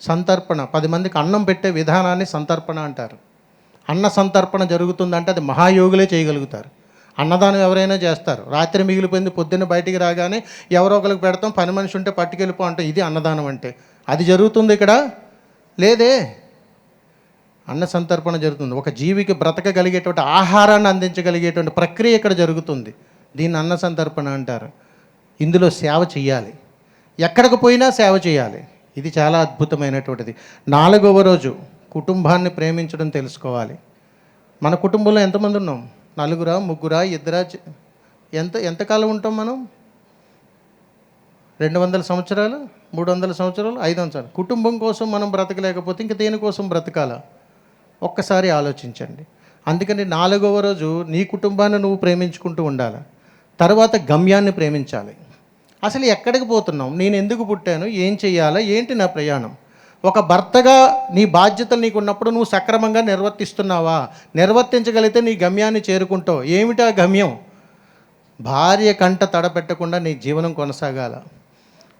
సంతర్పణ, 10 మందికి అన్నం పెట్టే విధానాన్ని సంతర్పణ అంటారు. అన్న సంతర్పణ జరుగుతుందంటే అది మహాయోగులే చేయగలుగుతారు. అన్నదానం ఎవరైనా చేస్తారు. రాత్రి మిగిలిపోయింది పొద్దున్న బయటికి రాగానే ఎవరో ఒకరికి పెడతాం, పని మనిషి ఉంటే పట్టుకెళ్ళిపో అంటాం. ఇది అన్నదానం అంటే. అది జరుగుతుంది ఇక్కడ? లేదే. అన్న సంతర్పణ జరుగుతుంది. ఒక జీవికి బ్రతకగలిగేటువంటి ఆహారాన్ని అందించగలిగేటువంటి ప్రక్రియ ఇక్కడ జరుగుతుంది. దీన్ని అన్న సంతర్పణ అంటారు. ఇందులో సేవ చేయాలి. ఎక్కడికి పోయినా సేవ చేయాలి. ఇది చాలా అద్భుతమైనటువంటిది. 4వ రోజు కుటుంబాన్ని ప్రేమించడం తెలుసుకోవాలి. మన కుటుంబంలో ఎంతమంది ఉన్నాం? 4, 3, 2? ఎంతకాలం ఉంటాం మనం? 200 సంవత్సరాలు, 300 సంవత్సరాలు, 500 సంవత్సరాలు. కుటుంబం కోసం మనం బ్రతకలేకపోతే ఇంక దేనికోసం బ్రతకాలా? ఒక్కసారి ఆలోచించండి. అందుకని 4వ రోజు నీ కుటుంబాన్ని నువ్వు ప్రేమించుకుంటూ ఉండాలి. తర్వాత గమ్యాన్ని ప్రేమించాలి. అసలు ఎక్కడికి పోతున్నాం? నేను ఎందుకు పుట్టాను? ఏం చెయ్యాలా? ఏంటి నా ప్రయాణం? ఒక భర్తగా నీ బాధ్యతలు నీకు ఉన్నప్పుడు నువ్వు సక్రమంగా నిర్వర్తిస్తున్నావా? నిర్వర్తించగలిగితే నీ గమ్యాన్ని చేరుకుంటావు. ఏమిటా గమ్యం? భార్య కంట తడపెట్టకుండా నీ జీవనం కొనసాగాల.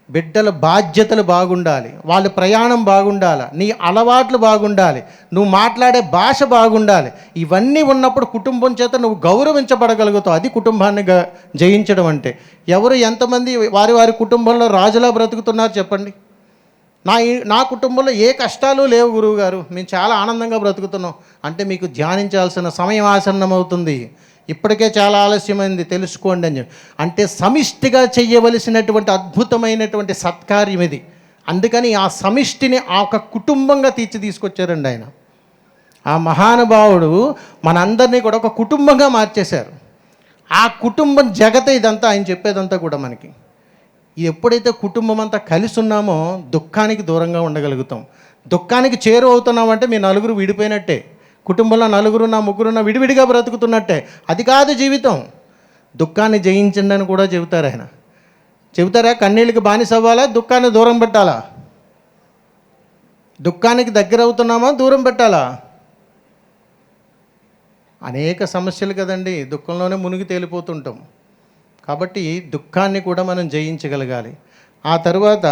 బిడ్డల బాధ్యతలు బాగుండాలి, వాళ్ళ ప్రయాణం బాగుండాలి, నీ అలవాట్లు బాగుండాలి, నువ్వు మాట్లాడే భాష బాగుండాలి. ఇవన్నీ ఉన్నప్పుడు కుటుంబం చేత నువ్వు గౌరవించబడగలుగుతావు. అది కుటుంబాన్ని జయించడం అంటే. ఎవరు ఎంతమంది వారి వారి కుటుంబంలో రాజులా బ్రతుకుతున్నారు చెప్పండి? నా కుటుంబంలో ఏ కష్టాలు లేవు గురువుగారు, మేము చాలా ఆనందంగా బ్రతుకుతున్నాం అంటే మీకు ధ్యానించాల్సిన సమయం ఆసన్నమవుతుంది. ఇప్పటికే చాలా ఆలస్యమైంది, తెలుసుకోండి అని చెప్పి. అంటే సమిష్టిగా చెయ్యవలసినటువంటి అద్భుతమైనటువంటి సత్కార్యం ఇది. అందుకని ఆ సమిష్టిని ఆ ఒక కుటుంబంగా తీసుకొచ్చారండి ఆయన. ఆ మహానుభావుడు మనందరినీ కూడా ఒక కుటుంబంగా మార్చేశారు. ఆ కుటుంబం జగత ఇదంతా, ఆయన చెప్పేదంతా కూడా మనకి. ఎప్పుడైతే కుటుంబం అంతా కలిసి ఉన్నామో దుఃఖానికి దూరంగా ఉండగలుగుతాం. దుఃఖానికి చేరువవుతున్నామంటే మీ నలుగురు విడిపోయినట్టే. కుటుంబంలో 4, 3 విడివిడిగా బ్రతుకుతున్నట్టే. అది కాదు జీవితం. దుఃఖాన్ని జయించండి అని కూడా చెబుతారు ఆయన. చెబుతారా? కన్నీళ్ళకి బానిస అవ్వాలా? దుఃఖాన్ని దూరం పెట్టాలా? దుఃఖానికి దగ్గర అవుతున్నామా? దూరం పెట్టాలా? అనేక సమస్యలు కదండి, దుఃఖంలోనే మునిగి తేలిపోతుంటాం. కాబట్టి దుఃఖాన్ని కూడా మనం జయించగలగాలి. ఆ తరువాత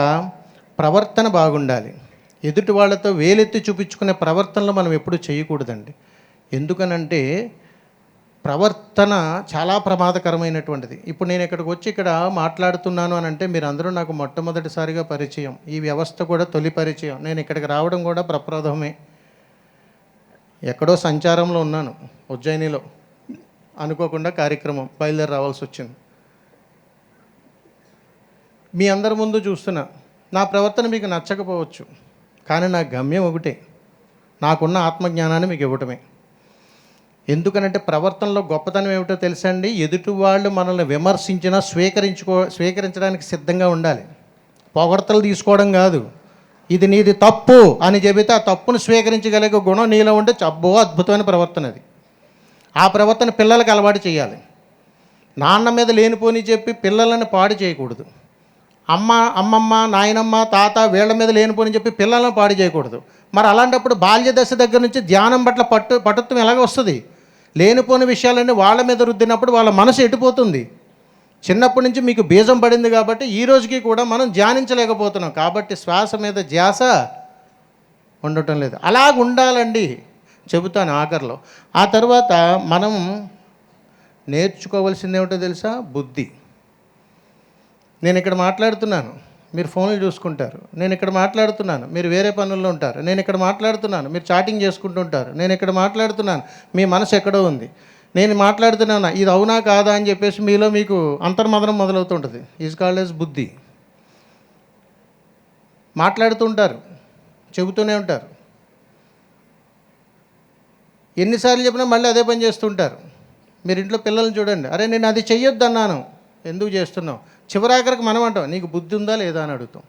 ప్రవర్తన బాగుండాలి. ఎదుటి వాళ్ళతో వేలెత్తి చూపించుకునే ప్రవర్తనలు మనం ఎప్పుడు చేయకూడదండి. ఎందుకనంటే ప్రవర్తన చాలా ప్రమాదకరమైనటువంటిది. ఇప్పుడు నేను ఇక్కడికి వచ్చి ఇక్కడ మాట్లాడుతున్నాను అని అంటే మీరందరూ నాకు మొట్టమొదటిసారిగా పరిచయం. ఈ వ్యవస్థ కూడా తొలి పరిచయం. నేను ఇక్కడికి రావడం కూడా ప్రప్రథమే. ఎక్కడో సంచారంలో ఉన్నాను, ఉజ్జయినిలో. అనుకోకుండా కార్యక్రమం బయలుదేరి రావాల్సి వచ్చింది. మీ అందరి ముందు చూస్తున్నా. నా ప్రవర్తన మీకు నచ్చకపోవచ్చు, కానీ నా గమ్యం ఒకటే, నాకున్న ఆత్మజ్ఞానాన్ని మీకు ఇవ్వటమే. ఎందుకనంటే ప్రవర్తనలో గొప్పతనం ఏమిటో తెలుసా అండి? ఎదుటి వాళ్ళు మనల్ని విమర్శించినా స్వీకరించడానికి సిద్ధంగా ఉండాలి. పొగడ్తలు తీసుకోవడం కాదు. ఇది నీది తప్పు అని చెబితే ఆ తప్పును స్వీకరించగలిగే గుణం నీలో ఉంటే అబ్బో అద్భుతమైన ప్రవర్తన అది. ఆ ప్రవర్తన పిల్లలకు అలవాటు చేయాలి. నాన్న మీద లేనిపోని చెప్పి పిల్లలను పాడు చేయకూడదు. అమ్మమ్మ, నాయనమ్మ, తాత వీళ్ళ మీద లేనిపోని చెప్పి పిల్లలను పాడు చేయకూడదు. మరి అలాంటప్పుడు బాల్య దశ దగ్గర నుంచి ధ్యానం పట్ల పటుత్వం ఎలాగ వస్తుంది? లేనిపోని విషయాలన్నీ వాళ్ళ మీద రుద్దినప్పుడు వాళ్ళ మనసు ఎటుపోతుంది. చిన్నప్పటి నుంచి మీకు బీజం పడింది కాబట్టి ఈ రోజుకి కూడా మనం ధ్యానించలేకపోతున్నాం. కాబట్టి శ్వాస మీద ధ్యాస ఉండటం లేదు. అలాగ ఉండాలండి, చెబుతాను ఆఖరిలో. ఆ తర్వాత మనం నేర్చుకోవాల్సింది ఏమిటో తెలుసా? బుద్ధి. నేను ఇక్కడ మాట్లాడుతున్నాను, మీరు ఫోన్లు చూసుకుంటారు. నేను ఇక్కడ మాట్లాడుతున్నాను, మీరు వేరే పనుల్లో ఉంటారు. నేను ఇక్కడ మాట్లాడుతున్నాను, మీరు చాటింగ్ చేసుకుంటూ ఉంటారు. నేను ఇక్కడ మాట్లాడుతున్నాను, మీ మనసు ఎక్కడో ఉంది. నేను మాట్లాడుతున్నాను, ఇది అవునా కాదా అని చెప్పేసి మీలో మీకు అంతర్మదనం మొదలవుతుంటుంది. ఈజ్ కాల్డ్ యాజ్ బుద్ధి. మాట్లాడుతూ ఉంటారు, చెబుతూనే ఉంటారు. ఎన్నిసార్లు చెప్పినా మళ్ళీ అదే పని చేస్తుంటారు. మీరు ఇంట్లో పిల్లల్ని చూడండి, అరే నేను అది చెయ్యొద్దు అన్నాను, ఎందుకు చేస్తున్నావు? చివరాఖరికి మనం అంటాం, నీకు బుద్ధి ఉందా లేదా అని అడుగుతాం.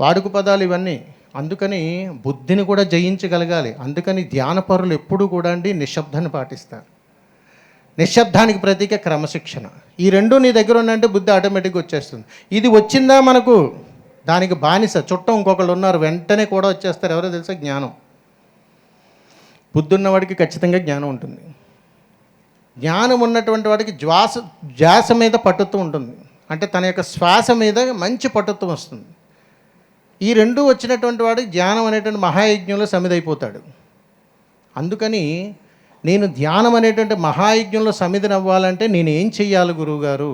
వాడుక పదాలు ఇవన్నీ. అందుకని బుద్ధిని కూడా జయించగలగాలి. అందుకని ధ్యానపరులు ఎప్పుడూ కూడా అండి నిశ్శబ్దాన్ని పాటిస్తారు. నిశ్శబ్దానికి ప్రతీక క్రమశిక్షణ. ఈ రెండు నీ దగ్గర ఉన్నంటే బుద్ధి ఆటోమేటిక్గా వచ్చేస్తుంది. ఇది వచ్చిందా మనకు, దానికి బానిస చుట్టం ఇంకొకళ్ళు ఉన్నారు, వెంటనే కూడా వచ్చేస్తారు. ఎవరో తెలుసా? జ్ఞానం. బుద్ధి ఉన్నవాడికి ఖచ్చితంగా జ్ఞానం ఉంటుంది. జ్ఞానం ఉన్నటువంటి వాడికి శ్వాస మీద పట్టుత్వం ఉంటుంది. అంటే తన యొక్క శ్వాస మీద మంచి పట్టుత్వం వస్తుంది. ఈ రెండు వచ్చినటువంటి వాడు ధ్యానం అనేటువంటి మహాయజ్ఞంలో సమిధైపోతాడు. అందుకని నేను ధ్యానం అనేటువంటి మహాయజ్ఞంలో సమిధనవ్వాలంటే నేను ఏం చెయ్యాలి గురువుగారు?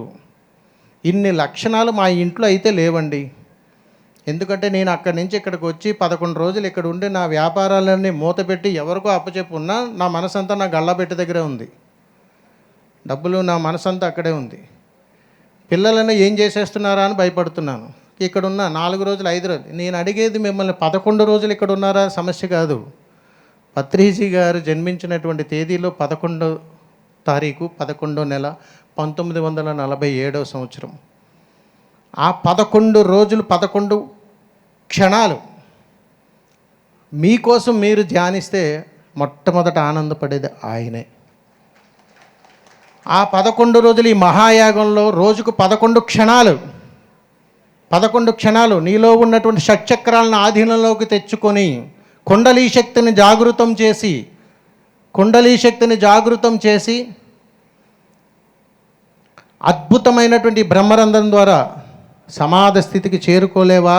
ఇన్ని లక్షణాలు మా ఇంట్లో అయితే లేవండి. ఎందుకంటే నేను అక్కడి నుంచి ఇక్కడికి వచ్చి 11 రోజులు ఇక్కడ ఉండి నా వ్యాపారాలన్నీ మూతపెట్టి ఎవరికో అప్పచెప్పున్నా నా మనసంతా నా గళ్ళబెట్టి దగ్గరే ఉంది. డబ్బులు నా మనసంతా అక్కడే ఉంది. పిల్లలను ఏం చేసేస్తున్నారా అని భయపడుతున్నాను. ఇక్కడ ఉన్న 4 రోజులు 5 రోజులు. నేను అడిగేది మిమ్మల్ని 11 రోజులు ఇక్కడ ఉన్నారా సమస్య కాదు. పత్రిజీ గారు జన్మించినటువంటి తేదీలో 11వ తారీఖు 11వ నెల 1947వ సంవత్సరం. ఆ 11 రోజులు 11 క్షణాలు మీకోసం మీరు ధ్యానిస్తే మొట్టమొదట ఆనందపడేది ఆయనే. ఆ 11 రోజులు ఈ మహాయాగంలో రోజుకు 11 క్షణాలు నీలో ఉన్నటువంటి షట్చక్రాలను ఆధీనంలోకి తెచ్చుకొని కుండలీ శక్తిని జాగృతం చేసి అద్భుతమైనటువంటి బ్రహ్మరంధ్రం ద్వారా సమాధి స్థితికి చేరుకోలేవా,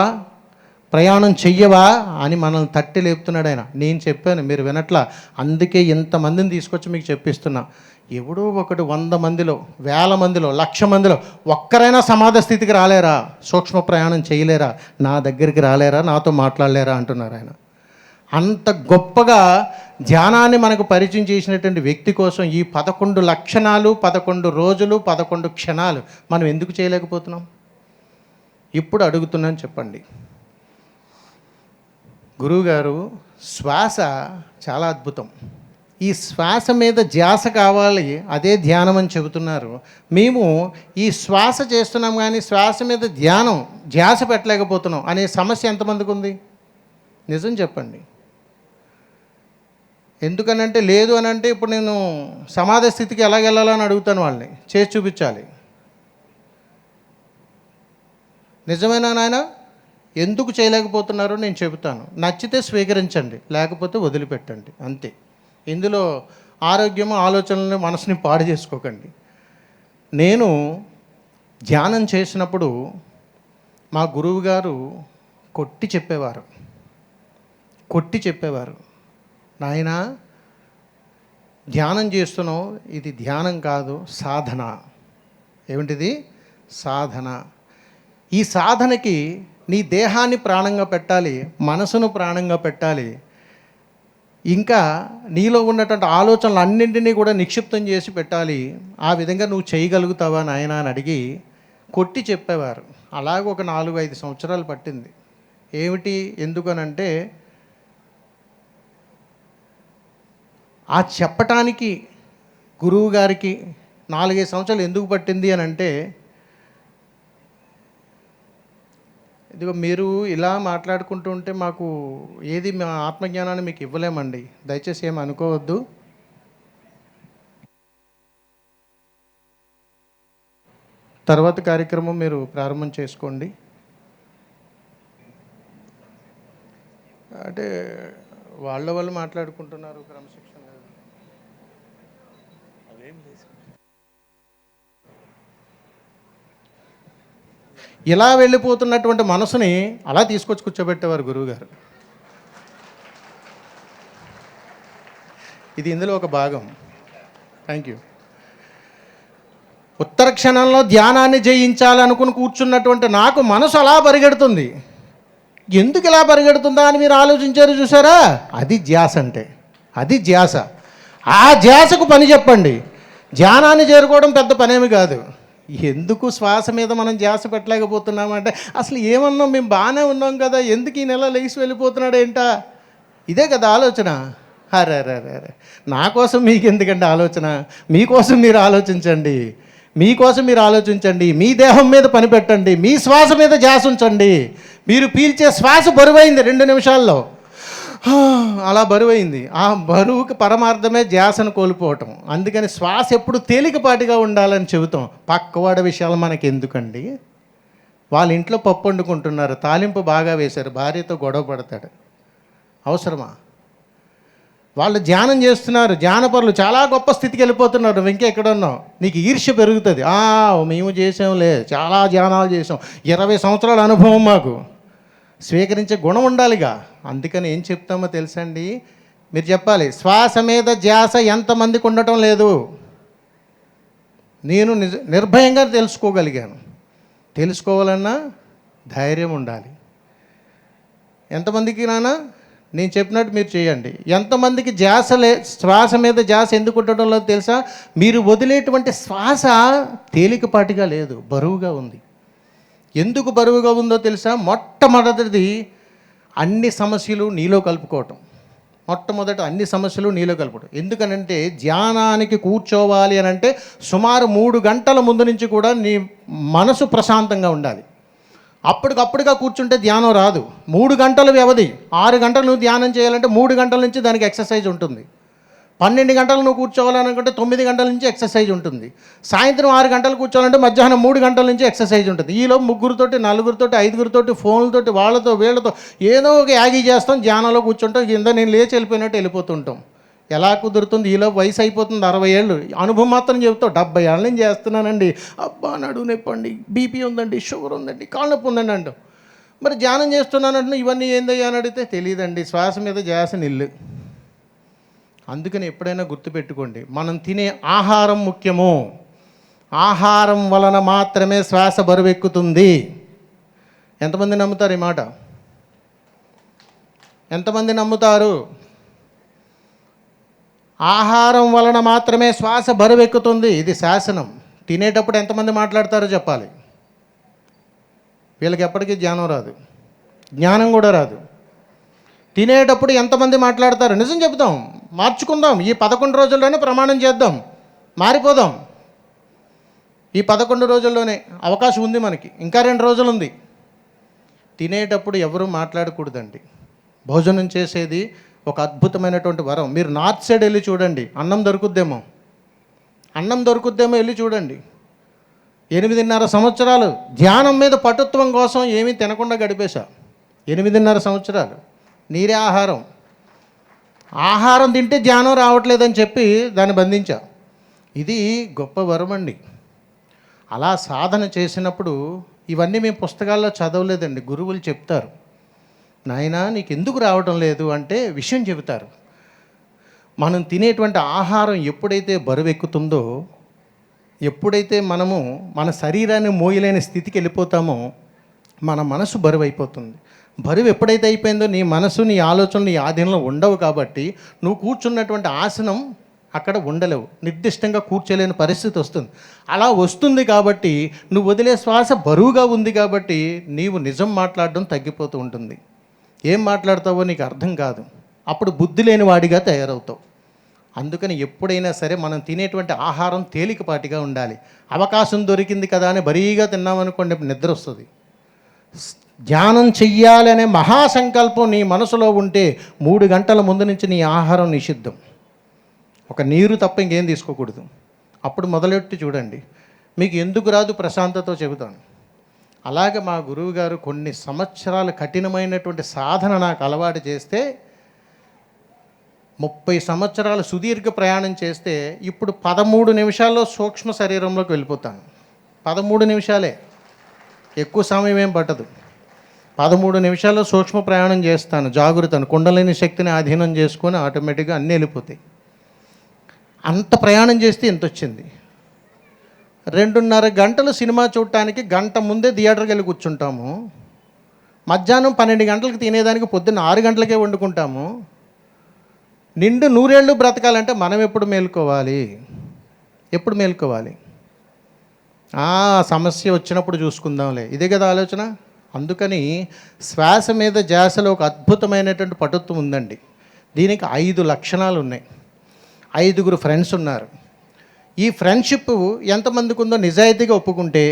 ప్రయాణం చెయ్యవా అని మనల్ని తట్టి లేపుతున్నాడు ఆయన. నేను చెప్పాను, మీరు వినట్లా. అందుకే ఇంతమందిని తీసుకొచ్చి మీకు చెప్పిస్తున్నా. ఎవడో ఒకడు 100 మందిలో, 1000 మందిలో, 1,00,000 మందిలో ఒక్కరైనా సమాధి స్థితికి రాలేరా, సూక్ష్మ ప్రయాణం చేయలేరా, నా దగ్గరికి రాలేరా, నాతో మాట్లాడలేరా అంటున్నారు ఆయన. అంత గొప్పగా ధ్యానాన్ని మనకు పరిచయం చేసినటువంటి వ్యక్తి కోసం ఈ 11 లక్షణాలు, 11 రోజులు, 11 క్షణాలు మనం ఎందుకు చేయలేకపోతున్నాం? ఇప్పుడు అడుగుతున్నాను, చెప్పండి. గురువుగారు, శ్వాస చాలా అద్భుతం. ఈ శ్వాస మీద ధ్యాస కావాలి, అదే ధ్యానం అని చెబుతున్నారు. మేము ఈ శ్వాస చేస్తున్నాం కానీ శ్వాస మీద ధ్యాస పెట్టలేకపోతున్నాం అనే సమస్య ఎంతమందికి ఉంది? నిజం చెప్పండి. ఎందుకనంటే లేదు అని అంటే ఇప్పుడు నేను సమాధి స్థితికి ఎలా వెళ్ళాలని అడుగుతాను వాళ్ళని, చేసి చూపించాలి. నిజమేనా నాయన? ఎందుకు చేయలేకపోతున్నారో నేను చెబుతాను. నచ్చితే స్వీకరించండి, లేకపోతే వదిలిపెట్టండి, అంతే. ఇందులో ఆరోగ్యము, ఆలోచనలను, మనసుని పాడు చేసుకోకండి. నేను ధ్యానం చేసినప్పుడు మా గురువు గారు కొట్టి చెప్పేవారు, నాయనా ధ్యానం చేస్తున్నావు, ఇది ధ్యానం కాదు, సాధన. ఏమిటిది? సాధన. ఈ సాధనకి నీ దేహాన్ని ప్రాణంగా పెట్టాలి, మనసును ప్రాణంగా పెట్టాలి. ఇంకా నీలో ఉన్నటువంటి ఆలోచనలు అన్నింటినీ కూడా నిక్షిప్తం చేసి పెట్టాలి. ఆ విధంగా నువ్వు చేయగలుగుతావా నాయనా అని అడిగి కొట్టి చెప్పేవారు. అలాగ ఒక 4-5 సంవత్సరాలు పట్టింది. ఏమిటి ఎందుకనంటే ఆ చెప్పటానికి గురువు గారికి 4-5 సంవత్సరాలు ఎందుకు పట్టింది అని అంటే, ఇదిగో మీరు ఇలా మాట్లాడుకుంటూ ఉంటే మాకు ఏది మా ఆత్మజ్ఞానాన్ని మీకు ఇవ్వలేమండి, దయచేసి ఏమి అనుకోవద్దు. తర్వాత కార్యక్రమం మీరు ప్రారంభం చేసుకోండి. అంటే వాళ్ళు మాట్లాడుకుంటున్నారు, క్రమశిక్షణ లేదు. ఇలా వెళ్ళిపోతున్నటువంటి మనసుని అలా తీసుకొచ్చి కూర్చోబెట్టేవారు గురువుగారు. ఇది ఇందులో ఒక భాగం. Thank you. ఉత్తర క్షణంలో ధ్యానాన్ని జయించాలనుకుని కూర్చున్నటువంటి నాకు మనసు అలా పరిగెడుతుంది. ఎందుకు ఇలా పరిగెడుతుందా అని మీరు ఆలోచించారు చూసారా? అది ధ్యాస అంటే, అది ధ్యాస. ఆ ధ్యాసకు పని చెప్పండి. ధ్యానాన్ని చేరుకోవడం పెద్ద పనేమి కాదు. ఎందుకు శ్వాస మీద మనం ధ్యాస పెట్టలేకపోతున్నామంటే, అసలు ఏమన్నాం, మేము బాగానే ఉన్నాం కదా, ఎందుకు ఈ నెల లేచి వెళ్ళిపోతున్నాడు ఏంటా? ఇదే కదా ఆలోచన. అరే నా కోసం మీకు ఎందుకంటే ఆలోచన? మీకోసం మీరు ఆలోచించండి, మీకోసం మీరు ఆలోచించండి. మీ దేహం మీద పని పెట్టండి, మీ శ్వాస మీద ధ్యాస ఉంచండి. మీరు పీల్చే శ్వాస బరువైంది 2 నిమిషాల్లో, అలా బరువైంది. ఆ బరువుకి పరమార్థమే ధ్యాసను కోల్పోవటం. అందుకని శ్వాస ఎప్పుడు తేలికపాటిగా ఉండాలని చెబుతాం. పక్కవాడ విషయాలు మనకి ఎందుకండి? వాళ్ళ ఇంట్లో పప్పు వండుకుంటున్నారు, తాలింపు బాగా వేశారు, భార్యతో గొడవ పడతాడు, అవసరమా? వాళ్ళు ధ్యానం చేస్తున్నారు, ధ్యానపరులు చాలా గొప్ప స్థితికి వెళ్ళిపోతున్నారు, నువ్వు ఇంకా ఎక్కడ ఉన్నావు? నీకు ఈర్ష్య పెరుగుతుంది. మేము చేసాంలే, చాలా ధ్యానాలు చేసాం, 20 సంవత్సరాల అనుభవం మాకు. స్వీకరించే గుణం ఉండాలిగా. అందుకని ఏం చెప్తామో తెలుసండి, మీరు చెప్పాలి, శ్వాస మీద ధ్యాస ఎంతమందికి ఉండటం లేదు. నేను నిర్భయంగా తెలుసుకోగలిగాను. తెలుసుకోవాలన్నా ధైర్యం ఉండాలి. ఎంతమందికి నానా నేను చెప్పినట్టు మీరు చేయండి. ఎంతమందికి శ్వాస మీద ధ్యాస ఎందుకు ఉండటం లేదు తెలుసా? మీరు వదిలేటువంటి శ్వాస తేలికపాటిగా లేదు, బరువుగా ఉంది. ఎందుకు బరువుగా ఉందో తెలుసా? మొట్టమొదటిది అన్ని సమస్యలు నీలో కలుపుకోవటం. మొట్టమొదట అన్ని సమస్యలు నీలో కలుపుకోవటం. ఎందుకనంటే ధ్యానానికి కూర్చోవాలి అని అంటే సుమారు 3 గంటల ముందు నుంచి కూడా నీ మనసు ప్రశాంతంగా ఉండాలి. అప్పటికప్పుడుగా కూర్చుంటే ధ్యానం రాదు. 3 గంటల వ్యవధి, 6 గంటలు నువ్వు ధ్యానం చేయాలంటే 3 గంటల నుంచి దానికి ఎక్సర్సైజ్ ఉంటుంది. 12 గంటలు నువ్వు కూర్చోవాలనుకుంటే 9 గంటల నుంచి ఎక్సర్సైజ్ ఉంటుంది. సాయంత్రం 6 గంటలు కూర్చోవాలంటే మధ్యాహ్నం 3 గంటల నుంచి ఎక్సర్సైజ్ ఉంటుంది. ఈలో 3తోటి 4తోటి 5తోటి ఫోన్లతోటి వాళ్ళతో వీళ్ళతో ఏదో ఒక యాగి చేస్తాం, ధ్యానంలో కూర్చుంటాం, కింద నేను లేచి వెళ్ళిపోయినట్టు వెళ్ళిపోతుంటాం. ఎలా కుదురుతుంది? ఈలో వయసు అయిపోతుంది, 60 ఏళ్ళు. అనుభవం మాత్రం చెబుతావు, 70 ఏళ్ళ నుంచి చేస్తున్నానండి, అబ్బా నడువు నొప్పండి, బీపీ ఉందండి, షుగర్ ఉందండి, కాళ్ళ నొప్పి ఉందండి అంటావు. మరి ధ్యానం చేస్తున్నానంటే ఇవన్నీ ఏందయ్యా అని అడిగితే తెలియదండి, శ్వాస మీద ధ్యాస నిల్లు. అందుకని ఎప్పుడైనా గుర్తుపెట్టుకోండి, మనం తినే ఆహారం ముఖ్యము. ఆహారం వలన మాత్రమే శ్వాస బరువెక్కుతుంది. ఎంతమంది నమ్ముతారు ఈ మాట? ఎంతమంది నమ్ముతారు? ఆహారం వలన మాత్రమే శ్వాస బరువెక్కుతుంది, ఇది శాసనం. తినేటప్పుడు ఎంతమంది మాట్లాడతారో చెప్పాలి. వీళ్ళకి ఎప్పటికీ జ్ఞానం రాదు, జ్ఞానం కూడా రాదు. తినేటప్పుడు ఎంతమంది మాట్లాడతారు? నిజం చెబుతాం, మార్చుకుందాం. ఈ 11 రోజుల్లోనే ప్రమాణం చేద్దాం, మారిపోదాం. ఈ 11 రోజుల్లోనే అవకాశం ఉంది మనకి, ఇంకా 2 రోజులు ఉంది. తినేటప్పుడు ఎవరు మాట్లాడకూడదండి. భోజనం చేసేది ఒక అద్భుతమైనటువంటి వరం. మీరు నార్త్ సైడ్ వెళ్ళి చూడండి, అన్నం దొరుకుద్దేమో వెళ్ళి చూడండి. 8.5 సంవత్సరాలు ధ్యానం మీద పటుత్వం కోసం ఏమీ తినకుండా గడిపేశా. 8.5 సంవత్సరాలు నీరే ఆహారం. ఆహారం తింటే ధ్యానం రావట్లేదని చెప్పి దాన్ని బంధించా. ఇది గొప్ప వరం అండి. అలా సాధన చేసినప్పుడు ఇవన్నీ మేము పుస్తకాల్లో చదవలేదండి, గురువులు చెప్తారు. నాయనా నీకు ఎందుకు రావటం లేదు అంటే విషయం చెబుతారు. మనం తినేటువంటి ఆహారం ఎప్పుడైతే బరువెక్కుతుందో, ఎప్పుడైతే మనము మన శరీరాన్ని మోయలేని స్థితికి వెళ్ళిపోతామో మన మనసు బరువైపోతుంది. బరువు ఎప్పుడైతే అయిపోయిందో నీ మనసు, నీ ఆలోచనలు నీ ఆధీనంలో ఉండవు కాబట్టి నువ్వు కూర్చున్నటువంటి ఆసనం అక్కడ ఉండలేవు, నిర్దిష్టంగా కూర్చోలేని పరిస్థితి వస్తుంది. అలా వస్తుంది కాబట్టి నువ్వు వదిలే శ్వాస బరువుగా ఉంది కాబట్టి నీవు నిజం మాట్లాడడం తగ్గిపోతూ ఉంటుంది. ఏం మాట్లాడతావో నీకు అర్థం కాదు, అప్పుడు బుద్ధి లేని వాడిగా తయారవుతావు. అందుకని ఎప్పుడైనా సరే మనం తినేటువంటి ఆహారం తేలికపాటిగా ఉండాలి. అవకాశం దొరికింది కదా అని బరీగా తిన్నామనుకోండి నిద్ర వస్తుంది. ధ్యానం చెయ్యాలనే మహాసంకల్పం నీ మనసులో ఉంటే 3 గంటల ముందు నుంచి నీ ఆహారం నిషిద్ధం. ఒక నీరు తప్ప ఇంకేం తీసుకోకూడదు. అప్పుడు మొదలెట్టి చూడండి, మీకు ఎందుకు రాదు ప్రశాంతతో చెబుతాను. అలాగే మా గురువు గారు కొన్ని సంవత్సరాలు కఠినమైనటువంటి సాధన నాకు అలవాటు చేస్తే 30 సంవత్సరాలు సుదీర్ఘ ప్రయాణం చేస్తే ఇప్పుడు 13 నిమిషాల్లో సూక్ష్మ శరీరంలోకి వెళ్ళిపోతాను. 13 నిమిషాలే, ఎక్కువ సమయం ఏం పట్టదు. 13 నిమిషాల్లో సూక్ష్మ ప్రయాణం చేస్తాను. జాగృతను, కుండలిని శక్తిని ఆధీనం చేసుకొని ఆటోమేటిక్గా అన్నీ వెళ్ళిపోతాయి. అంత ప్రయాణం చేస్తే ఎంత వచ్చింది? 2.5 గంటలు సినిమా చూడటానికి గంట ముందే థియేటర్కి వెళ్ళి కూర్చుంటాము. మధ్యాహ్నం 12 గంటలకు తినేదానికి పొద్దున్న 6 గంటలకే వండుకుంటాము. నిండు 100 ఏళ్ళు బ్రతకాలంటే మనం ఎప్పుడు మేలుకోవాలి? ఎప్పుడు మేలుకోవాలి? సమస్య వచ్చినప్పుడు చూసుకుందాంలే, ఇదే కదా ఆలోచన. అందుకని శ్వాస మీద ధ్యాసలో ఒక అద్భుతమైనటువంటి పటుత్వం ఉందండి. దీనికి 5 లక్షణాలు ఉన్నాయి. 5 ఫ్రెండ్స్ ఉన్నారు. ఈ ఫ్రెండ్షిప్ ఎంతమందికి ఉందో నిజాయితీగా ఒప్పుకుంటే,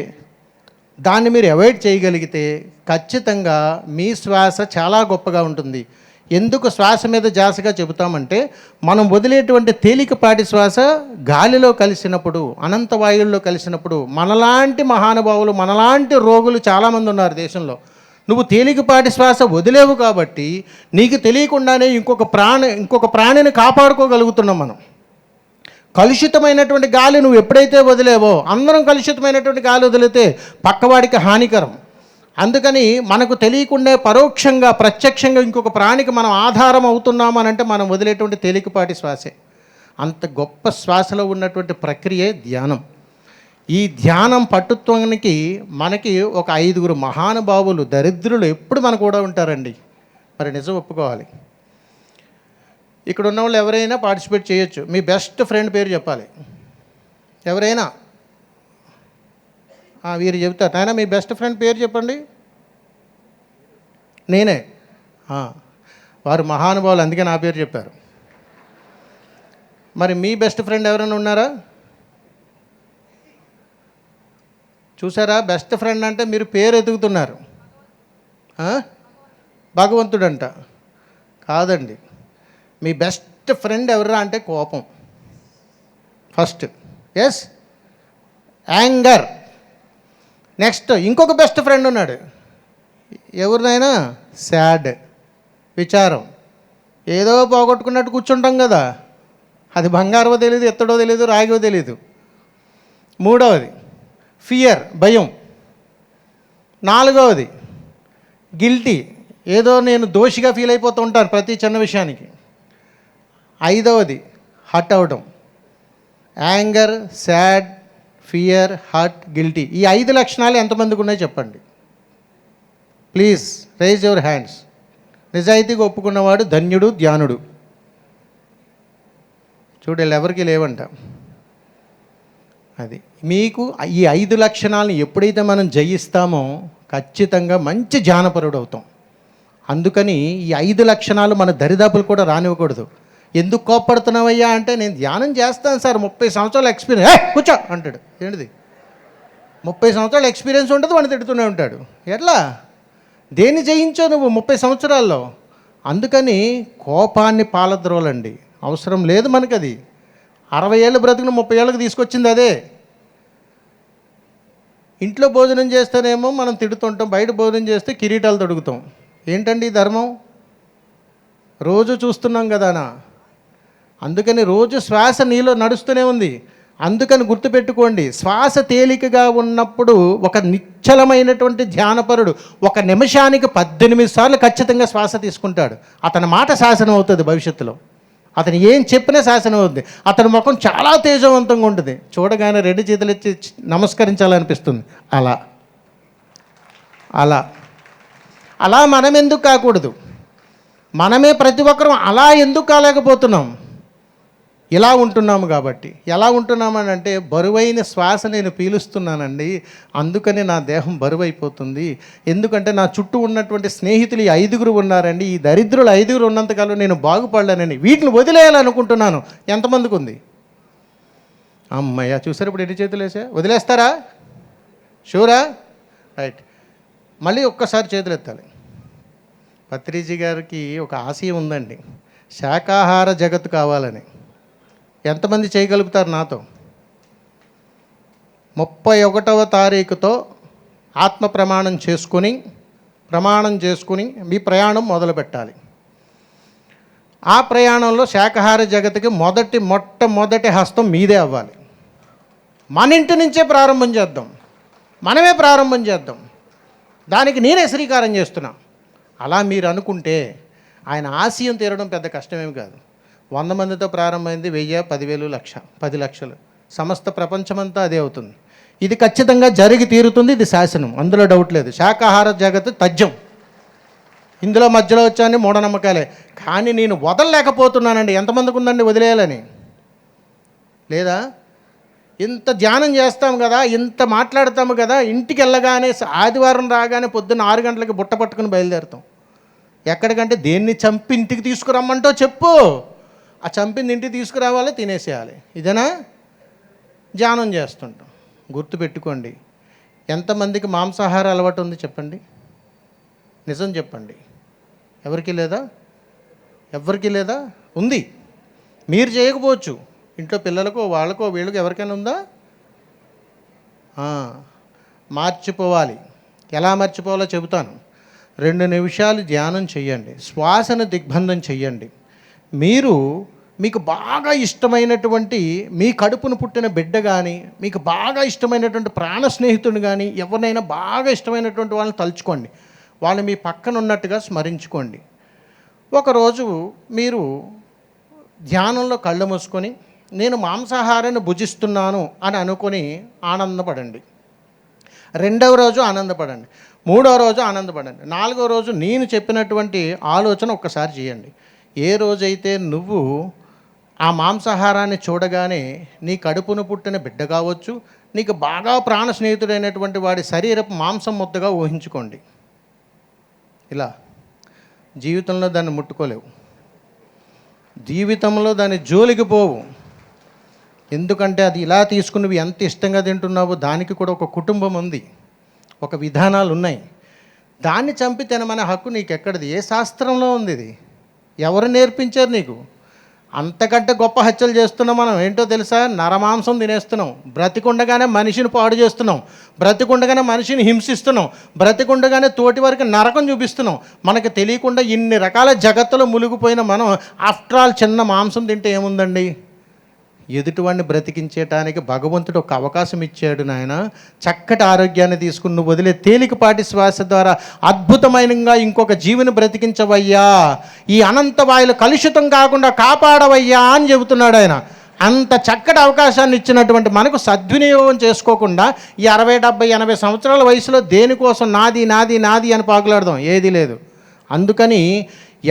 దాన్ని మీరు అవాయిడ్ చేయగలిగితే ఖచ్చితంగా మీ శ్వాస చాలా గొప్పగా ఉంటుంది. ఎందుకు శ్వాస మీద ధ్యాసగా చెబుతామంటే, మనం వదిలేటువంటి తేలికపాటి శ్వాస గాలిలో కలిసినప్పుడు, అనంత వాయువుల్లో కలిసినప్పుడు మనలాంటి మహానుభావులు, మనలాంటి రోగులు చాలామంది ఉన్నారు దేశంలో. నువ్వు తేలికపాటి శ్వాస వదిలేవు కాబట్టి నీకు తెలియకుండానే ఇంకొక ప్రాణిని కాపాడుకోగలుగుతున్నాం మనం. కలుషితమైనటువంటి గాలి నువ్వు ఎప్పుడైతే వదిలేవో, అందరం కలుషితమైనటువంటి గాలి వదిలితే పక్కవాడికి హానికరం. అందుకని మనకు తెలియకుండా పరోక్షంగా ప్రత్యక్షంగా ఇంకొక ప్రాణికి మనం ఆధారం అవుతున్నాము అని అంటే మనం వదిలేటువంటి తేలికపాటి శ్వాసే. అంత గొప్ప శ్వాసలో ఉన్నటువంటి ప్రక్రియే ధ్యానం. ఈ ధ్యానం పట్టుత్వానికి మనకి ఒక 5 మహానుభావులు, దరిద్రులు ఎప్పుడు మన కూడా ఉంటారండి. మరి నిజం ఒప్పుకోవాలి. ఇక్కడ ఉన్న వాళ్ళు ఎవరైనా పార్టిసిపేట్ చేయొచ్చు. మీ బెస్ట్ ఫ్రెండ్ పేరు చెప్పాలి ఎవరైనా. వీరు చెబుతారు, నాయన మీ బెస్ట్ ఫ్రెండ్ పేరు చెప్పండి. నేనే. వారు మహానుభావులు, అందుకే నా పేరు చెప్పారు. మరి మీ బెస్ట్ ఫ్రెండ్ ఎవరైనా ఉన్నారా? చూసారా, బెస్ట్ ఫ్రెండ్ అంటే మీరు పేరు ఎదుగుతున్నారు. భగవంతుడంట కాదండి. మీ బెస్ట్ ఫ్రెండ్ ఎవరా అంటే కోపం ఫస్ట్. Yes, anger. నెక్స్ట్ ఇంకొక బెస్ట్ ఫ్రెండ్ ఉన్నాడు. ఎవరినైనా సాడ్, విచారం. ఏదో పోగొట్టుకున్నట్టు కూర్చుంటాం కదా, అది బంగారమో తెలియదు, ఎత్తడో తెలియదు, రాగివో తెలియదు. 3వది ఫియర్, భయం. 4వది గిల్టీ, ఏదో నేను దోషిగా ఫీల్ అయిపోతూ ఉంటాను ప్రతి చిన్న విషయానికి. 5వది హర్ట్ అవడం. Anger, sad, fear, hurt, guilty. ఈ 5 లక్షణాలు ఎంతమందికి ఉన్నాయి చెప్పండి ప్లీజ్. Rise your hands. నిజాయితీగా ఒప్పుకున్నవాడు ధన్యుడు, ధ్యానుడు. చూడాలి, ఎవరికి లేవంట. అది మీకు ఈ 5 లక్షణాలను ఎప్పుడైతే మనం జయిస్తామో ఖచ్చితంగా మంచి ధ్యానపరుడు అవుతాం. అందుకని ఈ 5 లక్షణాలు మన దరిదాపులు కూడా రానివ్వకూడదు. ఎందుకు కోప్పడుతున్నావయ్యా అంటే, నేను ధ్యానం చేస్తాను సార్, 30 సంవత్సరాల ఎక్స్పీరియన్స్. కూర్చో అంటాడు. ఏంటిది? 30 సంవత్సరాల ఎక్స్పీరియన్స్ ఉంటుంది, వాడిని తిడుతూనే ఉంటాడు. ఎట్లా? దేన్ని జయించావు నువ్వు 30 సంవత్సరాల్లో? అందుకని కోపాన్ని పాలద్రోలండి, అవసరం లేదు మనకి. అది 60 ఏళ్ళు బ్రతుకుని 30 ఏళ్ళకి తీసుకొచ్చింది అదే. ఇంట్లో భోజనం చేస్తేనేమో మనం తిడుతుంటాం, బయట భోజనం చేస్తే కిరీటాలు తొడుగుతాం. ఏంటండి ఈ ధర్మం? రోజు చూస్తున్నాం కదానా. అందుకని రోజు శ్వాస నీలో నడుస్తూనే ఉంది. అందుకని గుర్తుపెట్టుకోండి, శ్వాస తేలికగా ఉన్నప్పుడు ఒక నిశ్చలమైనటువంటి ధ్యానపరుడు 1 నిమిషానికి 18 సార్లు ఖచ్చితంగా శ్వాస తీసుకుంటాడు. అతని మాట శాసనం అవుతుంది భవిష్యత్తులో. అతను ఏం చెప్పినా శాసనం అవుతుంది. అతని ముఖం చాలా తేజవంతంగా ఉంటుంది. చూడగానే 2 చేతులు ఎత్తి నమస్కరించాలనిపిస్తుంది. అలా అలా మనం ఎందుకు కాకూడదు? మనమే ప్రతి ఒక్కరం అలా ఎందుకు కాలేకపోతున్నాం? ఇలా ఉంటున్నాము కాబట్టి. ఎలా ఉంటున్నామని అంటే, బరువైన శ్వాస నేను పీలుస్తున్నానండి, అందుకని నా దేహం బరువైపోతుంది. ఎందుకంటే నా చుట్టూ ఉన్నటువంటి స్నేహితులు ఈ 5 ఉన్నారండి, ఈ దరిద్రులు 5 ఉన్నంతకాలం నేను బాగుపడలేనని వీటిని వదిలేయాలనుకుంటున్నాను. ఎంతమందికి ఉంది? అమ్మయ్య, చూసారు ఇప్పుడు ఎన్ని చేతులు వేసా? వదిలేస్తారా? షూరా? రైట్. మళ్ళీ ఒక్కసారి చేతులు ఎత్తాలి. పత్రిజీ గారికి ఒక ఆశయం ఉందండి, శాకాహార జగత్తు కావాలని. ఎంతమంది చేయగలుగుతారు నాతో? 31వ తారీఖుతో ఆత్మ ప్రమాణం చేసుకుని మీ ప్రయాణం మొదలు పెట్టాలి. ఆ ప్రయాణంలో శాకాహార జగత్తుకి మొట్టమొదటి హస్తం మీదే అవ్వాలి. మన ఇంటి నుంచే ప్రారంభం చేద్దాం, మనమే ప్రారంభం చేద్దాం. దానికి నేనే శ్రీకారం చేస్తున్నా. అలా మీరు అనుకుంటే ఆయన ఆశయం తీరడం పెద్ద కష్టమేమి కాదు. 100 మందితో ప్రారంభమైంది, 1000, 10,000, 1,00,000, 10 లక్షలు, సమస్త ప్రపంచమంతా అదే అవుతుంది. ఇది ఖచ్చితంగా జరిగి తీరుతుంది. ఇది శాసనం, అందులో డౌట్ లేదు. శాకాహార జగత్తు తథ్యం. ఇందులో మధ్యలో వచ్చాన్ని మూఢనమ్మకాలే. కానీ నేను వదలలేకపోతున్నానండి. ఎంతమందికి ఉందండి వదిలేయాలని? లేదా? ఇంత ధ్యానం చేస్తాము కదా, ఇంత మాట్లాడతాము కదా, ఇంటికి వెళ్ళగానే ఆదివారం రాగానే పొద్దున్న 6 గంటలకి బుట్ట పట్టుకుని బయలుదేరుతాం. ఎక్కడికంటే దేన్ని చంపి ఇంటికి తీసుకురమ్మంటో చెప్పు. ఆ చంపింది ఇంటికి తీసుకురావాలి, తినేసేయాలి. ఇదేనా? ధ్యానం చేస్తుంటాం. గుర్తుపెట్టుకోండి. ఎంతమందికి మాంసాహార అలవాటు ఉంది చెప్పండి? నిజం చెప్పండి. ఎవరికి లేదా? ఎవరికి లేదా? ఉంది. మీరు చేయకపోవచ్చు, ఇంట్లో పిల్లలకో వాళ్ళకో వీళ్ళకో ఎవరికైనా ఉందా? మార్చిపోవాలి. ఎలా మర్చిపోవాలో చెబుతాను. 2 నిమిషాలు ధ్యానం చెయ్యండి, శ్వాసను దిగ్బంధం చెయ్యండి. మీకు బాగా ఇష్టమైనటువంటి మీ కడుపును పుట్టిన బిడ్డ కానీ, మీకు బాగా ఇష్టమైనటువంటి ప్రాణ స్నేహితుడు కానీ, ఎవరినైనా బాగా ఇష్టమైనటువంటి వాళ్ళని తలుచుకోండి. వాళ్ళు మీ పక్కన ఉన్నట్టుగా స్మరించుకోండి. ఒకరోజు మీరు ధ్యానంలో కళ్ళు మూసుకొని నేను మాంసాహారాన్ని భుజిస్తున్నాను అని అనుకొని ఆనందపడండి. 2వ రోజు ఆనందపడండి. 3వ రోజు ఆనందపడండి. 4వ రోజు నేను చెప్పినటువంటి ఆలోచన ఒక్కసారి చేయండి. ఏ రోజైతే నువ్వు ఆ మాంసాహారాన్ని చూడగానే నీ కడుపును పుట్టిన బిడ్డ కావచ్చు, నీకు బాగా ప్రాణ స్నేహితుడైనటువంటి వాడి శరీరపు మాంసం ముద్దగా ఊహించుకోండి. ఇలా జీవితంలో దాన్ని ముట్టుకోలేవు, జీవితంలో దాని జోలికి పోవు. ఎందుకంటే అది ఇలా తీసుకుని నువ్వు ఎంత ఇష్టంగా తింటున్నావో దానికి కూడా ఒక కుటుంబం ఉంది, ఒక విధానాలు ఉన్నాయి. దాన్ని చంపి తినమనే హక్కు నీకు ఎక్కడిది? ఏ శాస్త్రంలో ఉంది ఇది? ఎవరు నేర్పించారు నీకు? అంతకంటే గొప్ప హత్యలు చేస్తున్నాం మనం. ఏంటో తెలుసా? నరమాంసం తినేస్తున్నాం, బ్రతికుండగానే మనిషిని పాడు చేస్తున్నాం, బ్రతికుండగానే మనిషిని హింసిస్తున్నాం, బ్రతికుండగానే తోటి వారికి నరకం చూపిస్తున్నాం. మనకు తెలియకుండా ఇన్ని రకాల జగత్తులో మునిగిపోయిన మనం ఆఫ్టర్ ఆల్ చిన్న మాంసం తింటే ఏముందండి? ఎదుటివాడిని బ్రతికించేటానికి భగవంతుడు ఒక అవకాశం ఇచ్చాడు నాయన. చక్కటి ఆరోగ్యాన్ని తీసుకుని నువ్వు వదిలే తేలికపాటి శ్వాస ద్వారా అద్భుతమైనగా ఇంకొక జీవిని బ్రతికించవయ్యా, ఈ అనంత వాయులు కలుషితం కాకుండా కాపాడవయ్యా అని చెబుతున్నాడు ఆయన. అంత చక్కటి అవకాశాన్ని ఇచ్చినటువంటి మనకు సద్వినియోగం చేసుకోకుండా ఈ 60, 70, 80 సంవత్సరాల వయసులో దేనికోసం నాది నాది నాది అని పాకులాడదాం, ఏది లేదు. అందుకని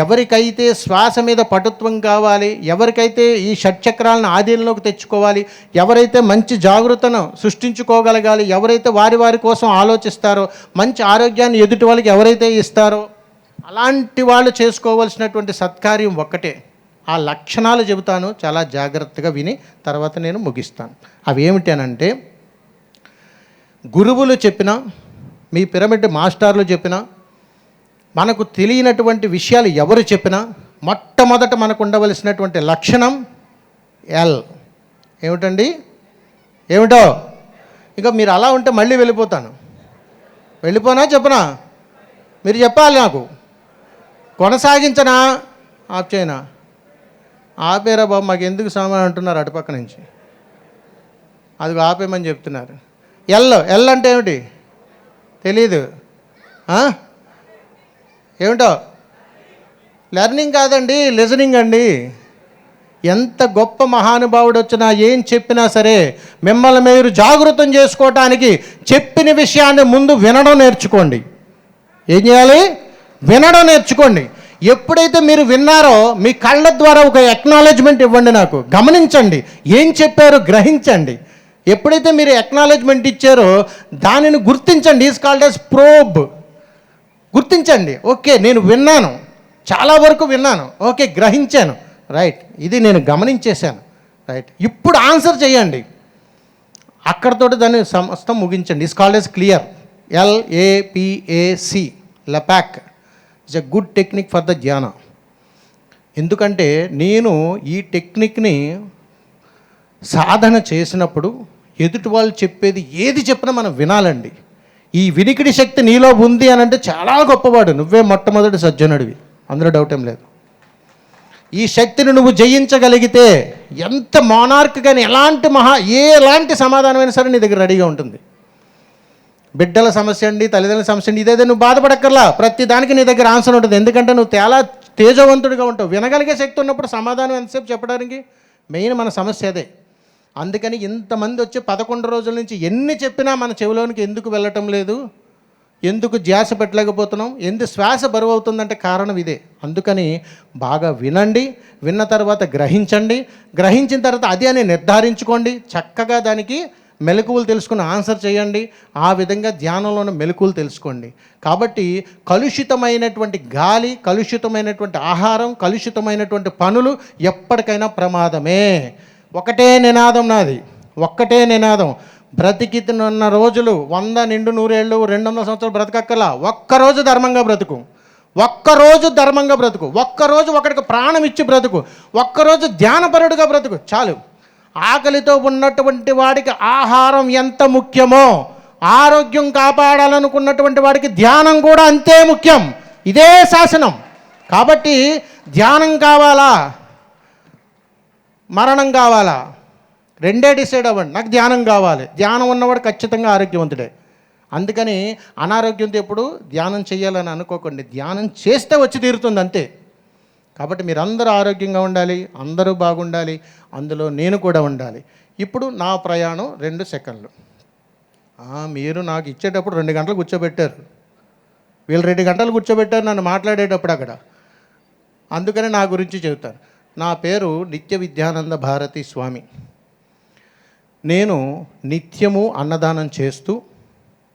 ఎవరికైతే శ్వాస మీద పటుత్వం కావాలి, ఎవరికైతే ఈ షట్చక్రాలను ఆధీనంలోకి తెచ్చుకోవాలి, ఎవరైతే మంచి జాగృతను సృష్టించుకోగలగాలి, ఎవరైతే వారి కోసం ఆలోచిస్తారో, మంచి ఆరోగ్యాన్ని ఎదుటి వాళ్ళకి ఎవరైతే ఇస్తారో, అలాంటి వాళ్ళు చేసుకోవాల్సినటువంటి సత్కార్యం ఒక్కటే. ఆ లక్షణాలు చెబుతాను, చాలా జాగ్రత్తగా విని తర్వాత నేను ముగిస్తాను. అవి ఏమిటనంటే, గురువులు చెప్పినా, మీ పిరమిడ్ మాస్టర్లు చెప్పినా, మనకు తెలియనటువంటి విషయాలు ఎవరు చెప్పినా మొట్టమొదట మనకు ఉండవలసినటువంటి లక్షణం ఎల్. ఏమిటండి? ఏమిటో? ఇంకా మీరు అలా ఉంటే మళ్ళీ వెళ్ళిపోనా చెప్పనా? మీరు చెప్పాలి నాకు. కొనసాగించనా ఆప్ చేయనా? ఆపేరా బాబు, మాకు ఎందుకు సామాన్ అంటున్నారు అటుపక్క నుంచి. అది ఆపేమని చెప్తున్నారు. ఎల్ అంటే ఏమిటి తెలీదు? ఏమిటో? లెర్నింగ్ కాదండి, లిజనింగ్ అండి. ఎంత గొప్ప మహానుభావుడు వచ్చినా ఏం చెప్పినా సరే మిమ్మల్ని మీరు జాగృతం చేసుకోవటానికి చెప్పిన విషయాన్ని ముందు వినడం నేర్చుకోండి. ఏం చేయాలి? వినడం నేర్చుకోండి. ఎప్పుడైతే మీరు విన్నారో మీ కళ్ళ ద్వారా ఒక ఎక్నాలెడ్జ్మెంట్ ఇవ్వండి, నాకు గమనించండి, ఏం చెప్పారో గ్రహించండి. ఎప్పుడైతే మీరు ఎక్నాలెడ్జ్మెంట్ ఇచ్చారో దానిని గుర్తించండి. Is called as probe. గుర్తించండి, ఓకే నేను విన్నాను, చాలా వరకు విన్నాను, ఓకే గ్రహించాను, రైట్ ఇది నేను గమనించేశాను, రైట్ ఇప్పుడు ఆన్సర్ చేయండి. అక్కడతోటి దాన్ని సమస్తం ముగించండి. Is called as clear. LAPAC, LAPAC it's a good technique for the dhyana. ఎందుకంటే నేను ఈ టెక్నిక్ని సాధన చేసినప్పుడు ఎదుటి వాళ్ళు చెప్పేది ఏది చెప్పినా మనం వినాలండి. ఈ వినికిడి శక్తి నీలో ఉంది అని అంటే చాలా గొప్పవాడు, నువ్వే మొట్టమొదటి సజ్జనుడివి, అందులో డౌట్ ఏం లేదు. ఈ శక్తిని నువ్వు జయించగలిగితే ఎంత మోనార్క్ కానీ ఎలాంటి సమాధానమైనా సరే నీ దగ్గర రెడీగా ఉంటుంది. బిడ్డల సమస్య అండి, తల్లిదండ్రుల సమస్య అండి, ఇదేదో నువ్వు బాధపడక్కర్లా, ప్రతి దానికి నీ దగ్గర ఆన్సర్ ఉంటుంది. ఎందుకంటే నువ్వు చాలా తేజవంతుడిగా ఉంటావు. వినగలిగే శక్తి ఉన్నప్పుడు సమాధానం ఎంతసేపు చెప్పడానికి మెయిన్ మన సమస్య అదే. అందుకని ఇంతమంది వచ్చి 11 రోజుల నుంచి ఎన్ని చెప్పినా మన చెవిలోనికి ఎందుకు వెళ్ళటం లేదు, ఎందుకు ధ్యాస పెట్టలేకపోతున్నాం, ఎందుకు శ్వాస బరువు అవుతుందంటే కారణం ఇదే. అందుకని బాగా వినండి, విన్న తర్వాత గ్రహించండి, గ్రహించిన తర్వాత అది అని నిర్ధారించుకోండి, చక్కగా దానికి మెలకువలు తెలుసుకుని ఆన్సర్ చేయండి. ఆ విధంగా ధ్యానంలోని మెలకువలు తెలుసుకోండి. కాబట్టి కలుషితమైనటువంటి గాలి, కలుషితమైనటువంటి ఆహారం, కలుషితమైనటువంటి పనులు ఎప్పటికైనా ప్రమాదమే. ఒకటే నినాదం నాది, ఒక్కటే నినాదం, బ్రతికితున్న రోజులు 100 నిండు 100 ఏళ్ళు 200 సంవత్సరాలు బ్రతకక్కలా, ఒక్కరోజు ధర్మంగా బ్రతుకు, ఒక్కరోజు ధర్మంగా బ్రతుకు, ఒక్కరోజు ఒకడికి ప్రాణం ఇచ్చి బ్రతుకు, ఒక్కరోజు ధ్యానపరుడుగా బ్రతుకు, చాలు. ఆకలితో ఉన్నటువంటి వాడికి ఆహారం ఎంత ముఖ్యమో, ఆరోగ్యం కాపాడాలనుకున్నటువంటి వాడికి ధ్యానం కూడా అంతే ముఖ్యం. ఇదే శాసనం. కాబట్టి ధ్యానం కావాలా, మరణం కావాలా, రెండే డిసైడ్ అవ్వండి. నాకు ధ్యానం కావాలి. ధ్యానం ఉన్నవాడు ఖచ్చితంగా ఆరోగ్యవంతుడే. అందుకని అనారోగ్యంతో ఎప్పుడు ధ్యానం చేయాలని అనుకోకండి, ధ్యానం చేస్తే వచ్చి తీరుతుంది అంతే. కాబట్టి మీరందరూ ఆరోగ్యంగా ఉండాలి, అందరూ బాగుండాలి, అందులో నేను కూడా ఉండాలి. ఇప్పుడు నా ప్రయాణం 2 సెకండ్లు. మీరు నాకు ఇచ్చేటప్పుడు 2 గంటలు కూర్చోబెట్టారు, వీళ్ళు 2 గంటలు కూర్చోబెట్టారు నన్ను మాట్లాడేటప్పుడు అక్కడ. అందుకని నా గురించి చెబుతాను. నా పేరు నిత్య విద్యానంద భారతి స్వామి. నేను నిత్యము అన్నదానం చేస్తూ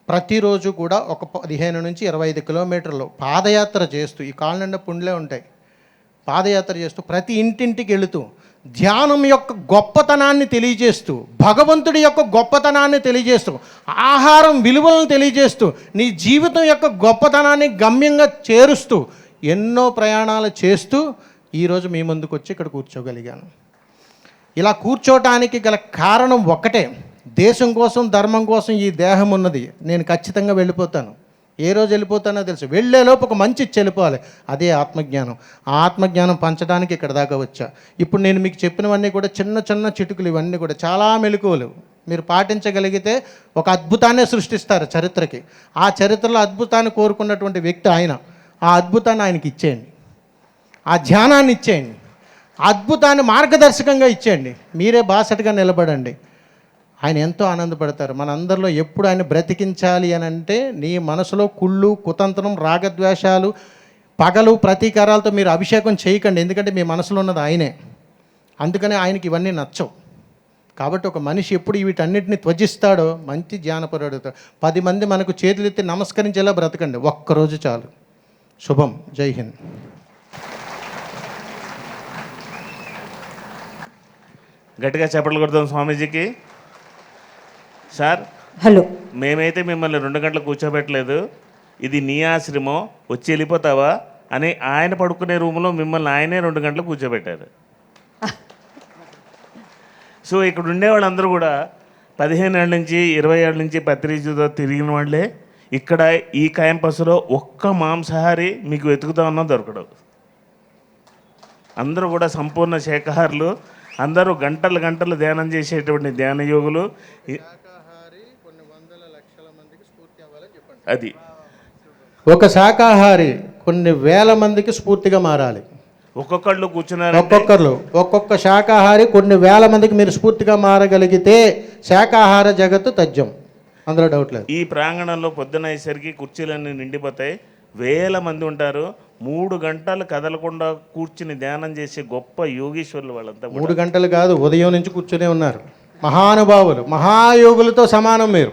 ప్రతిరోజు కూడా ఒక 15 నుంచి 25 కిలోమీటర్లు పాదయాత్ర చేస్తూ, ఈ కాళ్ళ నిండా పుండ్లే ఉంటాయి, పాదయాత్ర చేస్తూ ప్రతి ఇంటింటికి వెళుతూ ధ్యానం యొక్క గొప్పతనాన్ని తెలియజేస్తూ, భగవంతుడి యొక్క గొప్పతనాన్ని తెలియజేస్తూ, ఆహారం విలువలను తెలియజేస్తూ, నీ జీవితం యొక్క గొప్పతనాన్ని గమ్యంగా చేరుస్తూ ఎన్నో ప్రయాణాలు చేస్తూ ఈరోజు మీ ముందుకు వచ్చి ఇక్కడ కూర్చోగలిగాను. ఇలా కూర్చోటానికి గల కారణం ఒక్కటే, దేశం కోసం ధర్మం కోసం ఈ దేహం ఉన్నది. నేను ఖచ్చితంగా వెళ్ళిపోతాను, ఏ రోజు వెళ్ళిపోతానో తెలుసు. వెళ్ళేలోపు ఒక మంచి వెళ్ళిపోవాలి, అదే ఆత్మజ్ఞానం. ఆ ఆత్మజ్ఞానం పంచడానికి ఇక్కడ దాకా వచ్చా. ఇప్పుడు నేను మీకు చెప్పినవన్నీ కూడా చిన్న చిన్న చిటుకులు, ఇవన్నీ కూడా చాలా మెలకువలు. మీరు పాటించగలిగితే ఒక అద్భుతాన్నే సృష్టిస్తారు చరిత్రకి. ఆ చరిత్రలో అద్భుతాన్ని కోరుకున్నటువంటి వ్యక్తి ఆయన. ఆ అద్భుతాన్ని ఆయనకి ఇచ్చేయండి, ఆ ధ్యానాన్ని ఇచ్చేయండి, అద్భుతాన్ని మార్గదర్శకంగా ఇచ్చేయండి, మీరే బాసటగా నిలబడండి. ఆయన ఎంతో ఆనందపడతారు. మనందరిలో ఎప్పుడు ఆయన బ్రతికించాలి అని అంటే, నీ మనసులో కుళ్ళు, కుతంత్రం, రాగద్వేషాలు, పగలు, ప్రతీకారాలతో మీరు అభిషేకం చేయకండి. ఎందుకంటే మీ మనసులో ఉన్నది ఆయనే. అందుకని ఆయనకి ఇవన్నీ నచ్చవు. కాబట్టి ఒక మనిషి ఎప్పుడు వీటన్నిటిని త్వజిస్తాడో మంచి ధ్యానపరుడు. 10 మంది మనకు చేతులెత్తి నమస్కరించేలా బ్రతకండి, ఒక్కరోజు చాలు. శుభం. జై హింద్. గట్టిగా చెప్పట్లు కొడతాం స్వామీజీకి. సార్, హలో, మేమైతే మిమ్మల్ని 2 గంటలు కూర్చోబెట్టలేదు, ఇది నీ ఆశ్రమం, వచ్చి వెళ్ళిపోతావా అని ఆయన పడుకునే రూమ్లో మిమ్మల్ని ఆయనే 2 గంటలు కూర్చోబెట్టారు. సో ఇక్కడ ఉండేవాళ్ళందరూ కూడా 15 ఏళ్ళ నుంచి 20 ఏళ్ళ నుంచి పత్రికతో తిరిగిన వాళ్ళే. ఇక్కడ ఈ క్యాంపస్లో ఒక్క మాంసాహారి మీకు వెతుకుతా ఉన్నా దొరకడు. అందరూ కూడా సంపూర్ణ శాకాహారులు, అందరూ గంటలు గంటలు ధ్యానం చేసేటువంటి ధ్యాన యోగులు. అది ఒక శాకాహారి కొన్ని వేల మందికి స్ఫూర్తిగా మారాలి. ఒక్కొక్కళ్ళు కూర్చున్నారు, ఒక్కొక్క శాకాహారి కొన్ని వేల మందికి మీరు స్ఫూర్తిగా మారగలిగితే శాకాహార జగత్తు తథ్యం, అందులో డౌట్ లేదు. ఈ ప్రాంగణంలో పొద్దున అయ్యేసరికి కుర్చీలన్నీ నిండిపోతాయి. వేల మంది ఉంటారు. 3 గంటలు కదలకుండా కూర్చుని ధ్యానం చేసే గొప్ప యోగీశ్వరులు వాళ్ళంతా కూడా. 3 గంటలు కాదు, ఉదయం నుంచి కూర్చునే ఉన్నారు. మహానుభావులు, మహాయోగులతో సమానం మీరు.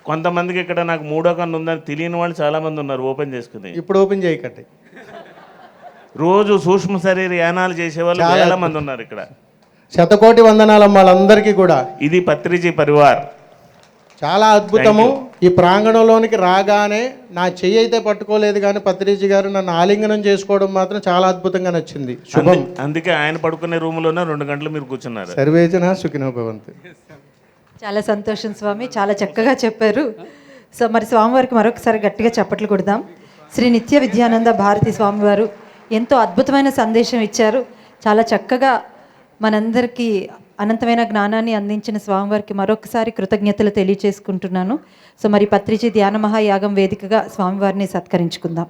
కొంతమందికి ఇక్కడ నాకు 3వ కన్ను ఉందని తెలియని వాళ్ళు చాలామంది ఉన్నారు ఓపెన్ చేసుకుని. ఇప్పుడు ఓపెన్ చేయకండి. రోజు సూక్ష్మ శరీర యానాలు చేసేవాళ్ళు వేల మంది ఉన్నారు ఇక్కడ. శతకోటి వందనాలు వాళ్ళందరికీ కూడా. ఇది పత్రిజీ పరివార్. చాలా అద్భుతము. ఈ ప్రాంగణంలోనికి రాగానే నా చెయ్యి అయితే పట్టుకోలేదు, కానీ పత్రిజీ గారు నన్ను ఆలింగనం చేసుకోవడం మాత్రం చాలా అద్భుతంగా నచ్చింది. శుభం. అందుకే ఆయన పడుకునే రూమ్లోనే 2 గంటలు మీరు కూర్చున్నారు. సర్వేజన సుఖినో భవంతు. చాలా సంతోషం స్వామి, చాలా చక్కగా చెప్పారు. సో మరి స్వామివారికి మరొకసారి గట్టిగా చప్పట్లు కొడదాం. శ్రీ నిత్య విద్యానంద భారతి స్వామివారు ఎంతో అద్భుతమైన సందేశం ఇచ్చారు. చాలా చక్కగా మనందరికీ అనంతమైన జ్ఞానాన్ని అందించిన స్వామివారికి మరొకసారి కృతజ్ఞతలు తెలియచేసుకుంటున్నాను. సో మరి పత్రిజీ ధ్యాన మహాయాగం వేదికగా స్వామివారిని సత్కరించుకుందాం.